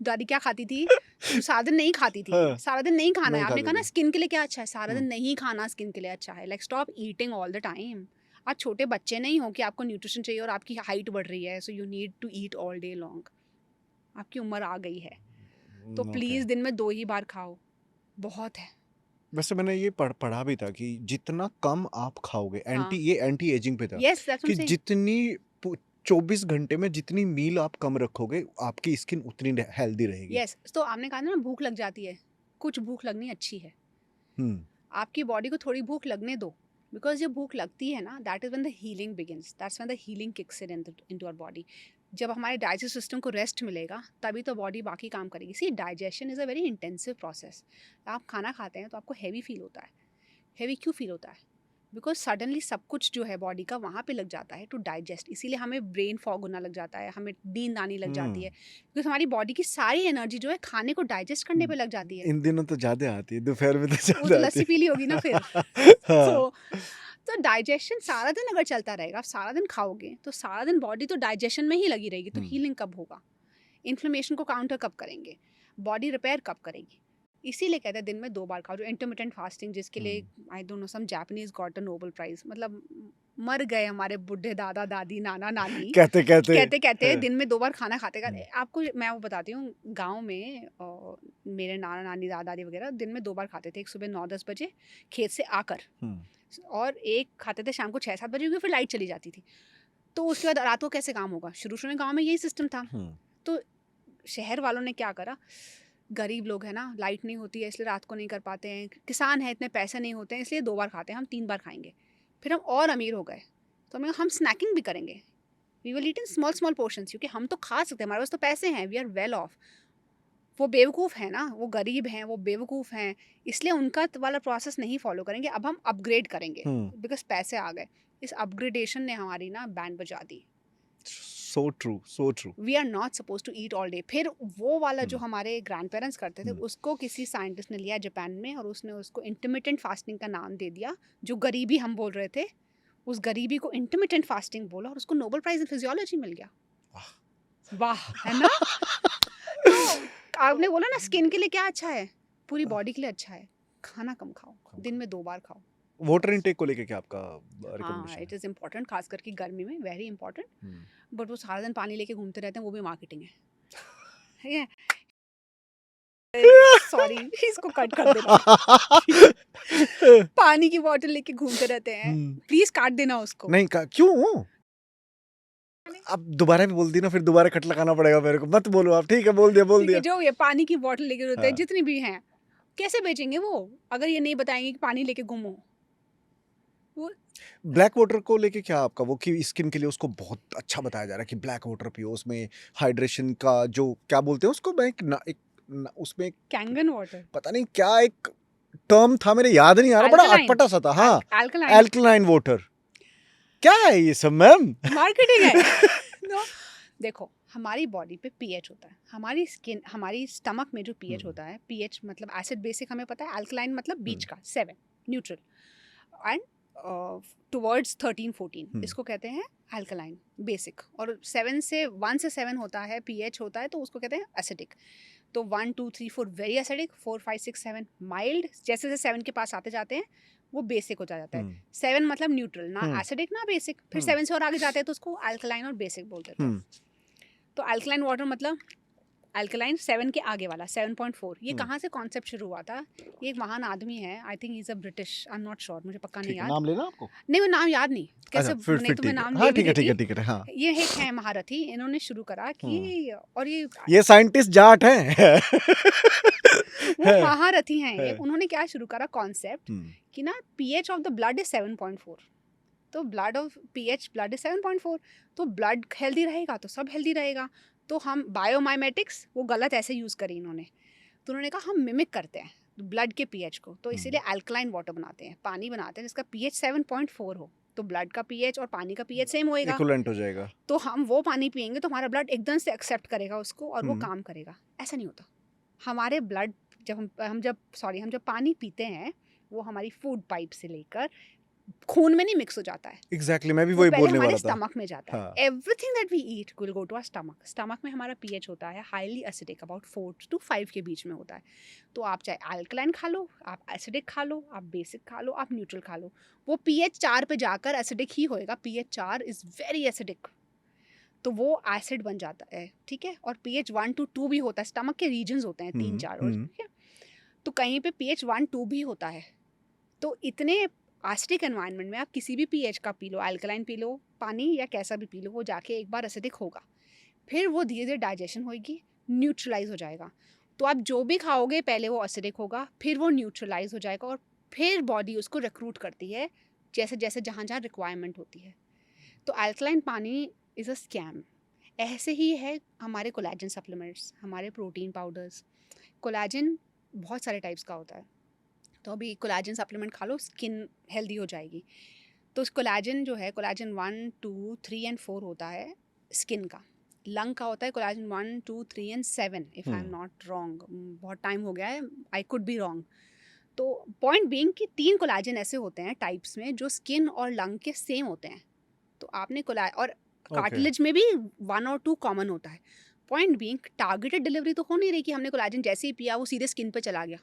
दादी क्या खाती थी, तू सारा दिन नहीं खाती थी, हाँ, सारा दिन नहीं खाना है, नहीं आपने खाती कहा ना थी। स्किन के लिए क्या अच्छा है, सारा दिन हुँ, नहीं खाना स्किन के लिए अच्छा है, like stop eating all the time. आप छोटे बच्चे नहीं हो कि आपको न्यूट्रिशन चाहिए और आपकी हाइट बढ़ रही है, so you need to eat all day long. आपकी उम्र आ गई है, तो ओके। प्लीज़ दिन में 2 ही बार खाओ, बहुत है। वैसे मैंने ये पढ़ा भी था कि जितना कम आप खाओगे, हाँ, ये एंटी एजिंग पे था येस दैट्स व्हाट आई कि एम सेइंग। जितनी 24 घंटे में जितनी मील आप कम रखोगे, आपकी स्किन उतनी हेल्दी रहेगी। येस, तो आपने कहा ना भूख लग जाती है, कुछ भूख लगनी अच्छी है। हुँ, आपकी बॉडी को थोड़ी भूख लगने दो, बिकॉज जब भूख लगती है ना, that is when the healing begins, that's when the healing kicks in into our body. जब हमारे डाइजेस्ट सिस्टम को रेस्ट मिलेगा तभी तो बॉडी बाकी काम करेगी। See, digestion is a very intensive process. आप खाना खाते हैं तो आपको हैवी फील होता है। हैवी क्यों फील होता है? बिकॉज सडनली सब कुछ जो है बॉडी का वहाँ पे लग जाता है टू डाइजेस्ट, इसीलिए हमें ब्रेन फॉग होना लग जाता है, हमें नींद आने लग जाती है, हुँ। बिकॉज हमारी बॉडी की सारी एनर्जी जो है खाने को डाइजेस्ट करने पे लग जाती है। इन दिनों तो ज़्यादा आती है, दोपहर में तो वो तो ज़्यादा आती लस्सी पी ली होगी ना फिर। है। हाँ। तो तो डाइजेशन सारा दिन अगर चलता रहेगा, आप सारा दिन खाओगे तो सारा दिन बॉडी तो डाइजेशन में ही लगी रहेगी, तो हुँ, हीलिंग कब होगा? इन्फ्लेमेशन को काउंटर कब करेंगे? बॉडी रिपेयर कब करेगी? इसीलिए कहते हैं दिन में 2 बार खाओ। जो इंटरमिटेंट फास्टिंग जिसके लिए hmm. I don't know, some Japanese got a Nobel prize, मतलब मर गए हमारे बुड्ढे दादा-दादी, नाना-नानी कहते-कहते कहते-कहते हाँ। दिन में 2 बार खाना खाते हुँ, आपको मैं वो बताती हूँ, गाँव में मेरे नाना-नानी, दादा-दादी वगैरह दिन में 2 बार खाते थे। एक सुबह 9-10 बजे खेत से आकर, हुँ, और एक खाते थे शाम को 6-7 बजे, क्योंकि फिर लाइट चली जाती थी। तो उसके बाद रात को कैसे काम होगा? शुरू-शुरू में गाँव में यही सिस्टम था। हुँ, तो शहर वालों ने क्या करा, गरीब लोग हैं ना, लाइट नहीं होती है इसलिए रात को नहीं कर पाते हैं, किसान हैं इतने पैसे नहीं होते हैं इसलिए 2 बार खाते हैं, हम 3 बार खाएँगे। फिर हम और अमीर हो गए, तो हमने कहा हम स्नैकिंग भी करेंगे। We will eat in small small portions, क्योंकि हम तो खा सकते हैं, हमारे पास तो पैसे हैं, वी आर वेल ऑफ। वो बेवकूफ़ हैं ना, वो गरीब हैं, वो बेवकूफ़ हैं, इसलिए उनका वाला प्रोसेस नहीं फॉलो करेंगे। अब हम अपग्रेड करेंगे हुँ। बिकॉज़ पैसे आ गए। इस अपग्रेडेशन ने हमारी ना बैंड बजा दी। So true, so true. We are not suppose to eat all day. फिर वो वाला जो हुँ, हमारे ग्रैंड पेरेंट्स करते थे, हुँ, उसको किसी साइंटिस्ट ने लिया जापान में, और उसने उसको इंटरमिटेंट फास्टिंग का नाम दे दिया। जो गरीबी हम बोल रहे थे, उस गरीबी को इंटरमिटेंट फास्टिंग बोला, और उसको नोबेल प्राइज इन फिजियोलॉजी मिल गया। वाह! वाह, है ना? तो आपने बोला ना स्किन के लिए क्या अच्छा है, पूरी बॉडी के लिए अच्छा है। खाना कम खाओ, दिन में 2 बार खाओ। वाटर बस। इनटेक को लेके क्या आपका हाँ, रिकमेंडेशन इट है? इज़ इम्पोर्टेंट, खास करके गर्मी में वेरी इंपॉर्टेंट। हुँ। बट वो सारा दिन पानी लेके घूमते रहते हैं, वो भी मार्केटिंग है। ठीक है? सॉरी, इसको कट कर देना। पानी की बॉटल लेके घूमते रहते हैं। हुँ। प्लीज़ काट देना उसको। नहीं का क्यों? अब दोबारा भी बोल दी ना, फिर दोबारा कट लगाना पड़ेगा मेरे को। मत बोलो आप, ठीक है, बोल ठीक है, दिया। जो ये पानी की बॉटल लेके रहते हैं, हाँ। जितनी भी हैं, कैसे बेचेंगे वो? अगर ये नहीं बताएँगे कि पानी लेके घूमो। वो ब्लैक वाटर को लेके क्या आपका वो कि स्किन के लिए उसको बहुत अच्छा बताया जा रहा है कि ब्लैक वाटर पियो, उसमें हाइड्रेशन का जो क्या बोलते हैं उसको, मैं उसमें कैंगन वाटर, पता नहीं क्या एक टर्म था, मेरे याद नहीं आ रहा, बड़ा अल्कलाइन, अटपटा सा था। हाँ, अल्कलाइन एल्कलाइन वाटर। क्या है ये सब मैम? मार्केटिंग है। नो, देखो हमारी बॉडी पे पीएच होता है, हमारी स्किन, हमारी स्टमक में जो पीएच हुँ, होता है, पीएच मतलब एसिड बेसिक हमें पता है, अल्कलाइन मतलब बीच हुँ, का 7 न्यूट्रल, एंड टुवर्ड्स 13-14 हुँ, इसको कहते हैं अल्कलाइन बेसिक, और 7 से 1 से 7 होता है पीएच होता है, तो उसको कहते हैं एसिडिक। तो 1 2 3 4 वेरी एसिडिक, 4 5 6 7 माइल्ड, जैसे जैसे 7 के पास आते जाते हैं वो बेसिक हो जाता है। हुँ, 7 मतलब न्यूट्रल, ना हुँ, एसिडिक ना बेसिक, फिर हुँ, 7 से और आगे जाते हैं तो उसको अल्कलाइन और बेसिक बोल देते हैं। हुँ, तो अल्कलाइन वाटर मतलब अल्कलाइन 7 के आगे वाला 7.4। ये हुँ। कहाँ से कॉन्सेप्ट शुरू हुआ था? ये एक महान आदमी है, I think he is a British, I am not sure, मुझे पक्का नहीं ठीक है, याद। नाम लेना आपको? नहीं, वो नाम याद नहीं, अच्छा, कैसे, नहीं फिर तो मैं ठीक है। नाम हाँ, ले भी ठीक है, ठीक देती। है, ठीक है, हाँ। ये एक है महारथी, इन्होंने शुरू करा हुँ। कि, और ये साइंटिस्ट जाट हैं। वो है, महारथी हैं है। ये, उन्होंने क्या शुरू करा कॉन्सेप्ट हुँ, कि ना pH of the blood is 7.4। तो blood of pH blood is 7.4, तो ब्लड हेल्दी रहेगा तो सब हेल्दी रहेगा। तो हम बायोमाइमेटिक्स वो गलत ऐसे यूज़ करी इन्होंने, तो उन्होंने कहा हम मिमिक करते हैं ब्लड के पीएच को, तो हुँ। इसीलिए अल्कलाइन वाटर बनाते हैं, पानी बनाते हैं जिसका पीएच 7.4 हो, तो ब्लड का पीएच और पानी का पीएच सेम होएगा। इक्विवेलेंट हो जाएगा। तो हम वो पानी पिएंगे तो हमारा ब्लड एकदम से एक्सेप्ट करेगा उसको और वो हुँ, काम करेगा। ऐसा नहीं होता। हमारे ब्लड, जब हम जब पानी पीते हैं, वो हमारी फूड पाइप से लेकर खून में नहीं मिक्स हो जाता है, एग्जैक्टली मैं भी वो वही पहले बोलने हमारे वाला था। स्टमक में जाता है। हाँ everything that we eat will go to our stomach. Stomach में हमारा पीएच होता है हाईली एसिडिक, अबाउट 4 to 5 के बीच में होता है। तो आप चाहे अल्कलाइन खा लो, आप एसिडिक खा लो, आप बेसिक खा लो, आप न्यूट्रल खा लो, वो पीएच 4 पे जाकर एसिडिक ही होएगा। पीएच 4 इज वेरी एसिडिक, तो वो एसिड बन जाता है, ठीक है। और पीएच 1 to 2 भी होता है, स्टमक के रीजन्स होते हैं 3-4, और ठीक है, तो कहीं पे पीएच 1-2 भी होता है। तो इतने एसिडिक एनवायरनमेंट में आप किसी भी पीएच का P low, alkaline P low, पानी या कैसा भी पी लो, वो जाके एक बार एसिडिक होगा, फिर वो धीरे धीरे डाइजेशन होगी, न्यूट्रलाइज हो जाएगा। तो आप जो भी खाओगे पहले वो एसिडिक होगा, फिर वो न्यूट्रलाइज हो जाएगा, और फिर बॉडी उसको रिक्रूट करती है जैसे जैसे जहाँ जहाँ रिक्वायरमेंट होती है। तो अल्कलाइन पानी इज़ अ स्कैम। ऐसे ही है हमारे कोलेजन सप्लीमेंट्स, हमारे प्रोटीन पाउडर्स। कोलेजन बहुत सारे टाइप्स का होता है, तो अभी कोलेजन सप्लीमेंट खा लो, स्किन हेल्दी हो जाएगी। तो कोलेजन जो है, कोलेजन 1, 2, 3 एंड 4 होता है स्किन का। लंग का होता है collagen 1, 2, 3 and 7, if I am not wrong, बहुत टाइम हो गया है, आई कुड बी रॉन्ग। तो पॉइंट बीइंग कि 3 कोलेजन ऐसे होते हैं टाइप्स में जो स्किन और लंग के सेम होते हैं। तो आपने कोला और ओके कार्टिलेज में भी 1 और 2 कॉमन होता है। पॉइंट बीइंग टारगेटेड डिलीवरी तो हो नहीं रही कि हमने कोलेजन जैसे ही पिया वो सीधे स्किन पे चला गया,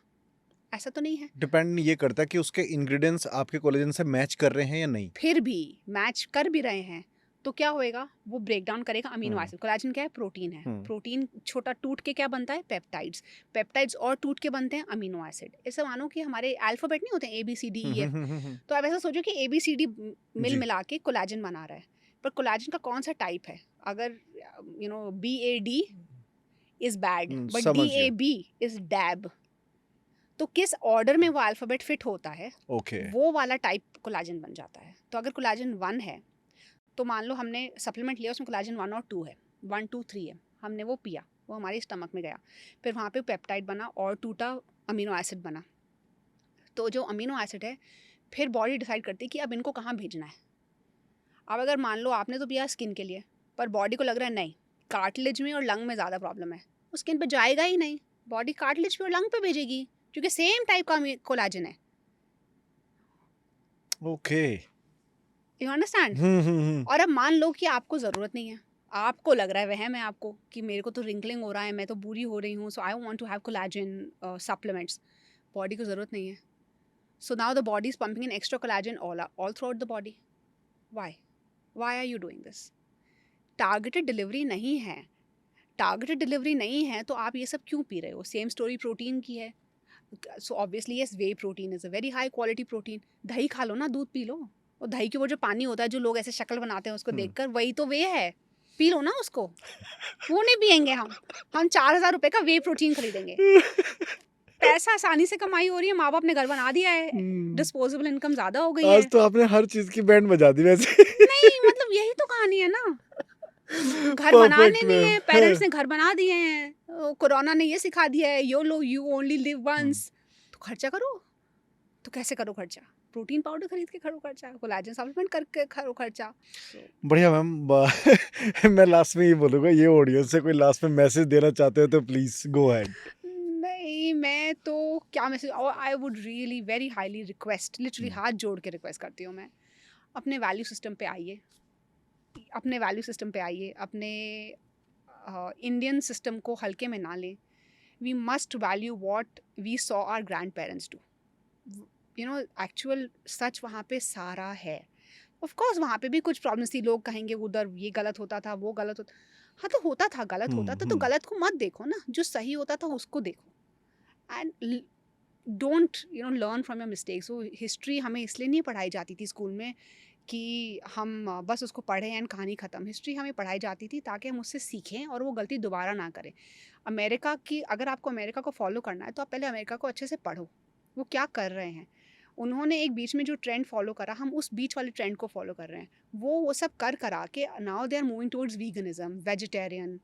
ऐसा तो नहीं है। डिपेंड ये करता है कि उसके इंग्रेडिएंट्स आपके कोलेजन से मैच कर रहे हैं या नहीं। फिर भी मैच कर भी रहे हैं तो क्या होएगा, वो ब्रेक डाउन करेगा अमीनो हम्म एसिड। कोलेजन क्या है, प्रोटीन है। हम्म प्रोटीन छोटा टूट के क्या बनता है, पेप्टाइड्स। पेप्टाइड्स और टूट के बनते हैं अमीनो एसिड। ऐसे मानो कि हमारे अल्फाबेट नहीं होते A B C D E F, hmm. तो आप ऐसा सोचो कि ए बी सी डी मिल जी मिला के कोलेजन बना रहा है। पर कोलेजन का कौन सा टाइप है? अगर B A D is bad but D समझ ए गया। बी इज डैब, तो किस ऑर्डर में वो अल्फाबेट फिट होता है, ओके वो वाला टाइप कोलेजन बन जाता है। तो अगर कोलेजन 1 है, तो मान लो हमने सप्लीमेंट लिया, उसमें कोलेजन 1 और 2 है, 1, 2, 3 है, हमने वो पिया, वो हमारे स्टमक में गया, फिर वहाँ पे पेप्टाइड बना और टूटा अमीनो एसिड बना। तो जो अमीनो एसिड है, फिर बॉडी डिसाइड करती है कि अब इनको कहाँ भेजना है। अब अगर मान लो आपने तो पिया स्किन के लिए, पर बॉडी को लग रहा है नहीं, कार्टिलेज में और लंग में ज़्यादा प्रॉब्लम है, वो स्किन पे जाएगा ही नहीं, बॉडी कार्टिलेज पे और लंग पे भेजेगी, क्योंकि सेम टाइप का कोलेजन है। Okay you understand? हम्म। और अब मान लो कि आपको ज़रूरत नहीं है, आपको लग रहा है वहम है आपको कि मेरे को तो रिंकलिंग हो रहा है, मैं तो बूढ़ी हो रही हूँ, so I want to have collagen supplements. Body को ज़रूरत नहीं है, so now the body is pumping in extra collagen all throughout the body. Why why are you doing this? Targeted delivery नहीं है। टारगेटेड डिलीवरी नहीं है तो आप ये सब क्यों पी रहे हो? सेम स्टोरी प्रोटीन की है। So obviously yes, way protein is a very high quality protein. दही खा लो ना, दूध पी लो, और दही के वो जो पानी होता है, जो लोग ऐसे शक्ल बनाते हैं उसको देखकर, वही तो वे है, पी लो ना उसको। वो नहीं पियेंगे हम 4,000 रुपए का वे प्रोटीन खरीदेंगे। पैसा आसानी से कमाई हो रही है, माँ बाप ने घर बना दिया है, डिस्पोजेबल इनकम ज़्यादा हो गई आज है। तो आपने हर चीज की बैंड बजा दी वैसे। नहीं मतलब यही तो कहानी है ना, घर बनाने परफेक्ट नहीं मैम। है, पेरेंट्स ने घर बना दिए हैं, कोरोना ने ये सिखा दिया है, यू ओनली लिव वंस। तो खर्चा करो, तो कैसे करो खर्चा? प्रोटीन पाउडर खरीद के करो खर्चा, कोलेजन सप्लीमेंट करके करो खर्चा। बढ़िया मैम मैं लास्ट में ये बोलूंगा, ये ऑडियंस से कोई लास्ट में मैसेज देना चाहते हो तो प्लीज गो अहेड। नहीं, मैं तो क्या message, I would really very highly request, literally हाथ जोड़ के रिक्वेस्ट करती हूँ मैं, अपने वैल्यू सिस्टम पे आइए, अपने वैल्यू सिस्टम पे आइए, अपने इंडियन सिस्टम को हल्के में ना लें। We must value what we saw our grandparents do. Actual सच वहाँ पे सारा है। ऑफ कोर्स वहाँ पे भी कुछ प्रॉब्लम्स थी, लोग कहेंगे उधर ये गलत होता था, वो गलत होता, हाँ तो होता था, गलत होता था, तो गलत को मत देखो ना, जो सही होता था उसको देखो। And don't learn from your mistakes. वो हिस्ट्री हमें इसलिए नहीं पढ़ाई जाती थी स्कूल में कि हम बस उसको पढ़ें एंड कहानी ख़त्म। हिस्ट्री हमें पढ़ाई जाती थी ताकि हम उससे सीखें और वो गलती दोबारा ना करें। अमेरिका की, अगर आपको अमेरिका को फॉलो करना है तो आप पहले अमेरिका को अच्छे से पढ़ो, वो क्या कर रहे हैं। उन्होंने एक बीच में जो ट्रेंड फॉलो करा, हम उस बीच वाले ट्रेंड को फॉलो कर रहे हैं। वो सब कर करा के now they are moving towards veganism, vegetarian,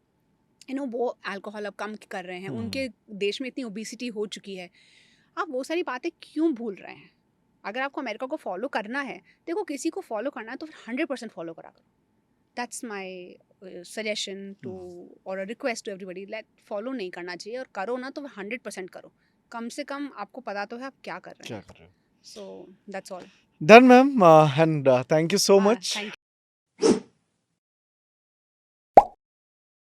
वो अल्कोहल अब कम कर रहे हैं, उनके देश में इतनी ओबेसिटी हो चुकी है। आप वो सारी बातें क्यों भूल रहे हैं? अगर आपको अमेरिका को फॉलो करना है, देखो किसी को फॉलो करना है तो फिर 100% फॉलो करा करो। दैट्स माई सजेशन टू और request to everybody, like follow नहीं करना चाहिए, और करो ना तो 100% करो। कम से कम आपको पता तो है आप क्या कर रहे क्या हैं। कर रहे हो? So that's all. Done ma'am, and thank you so हाँ, मच थैंक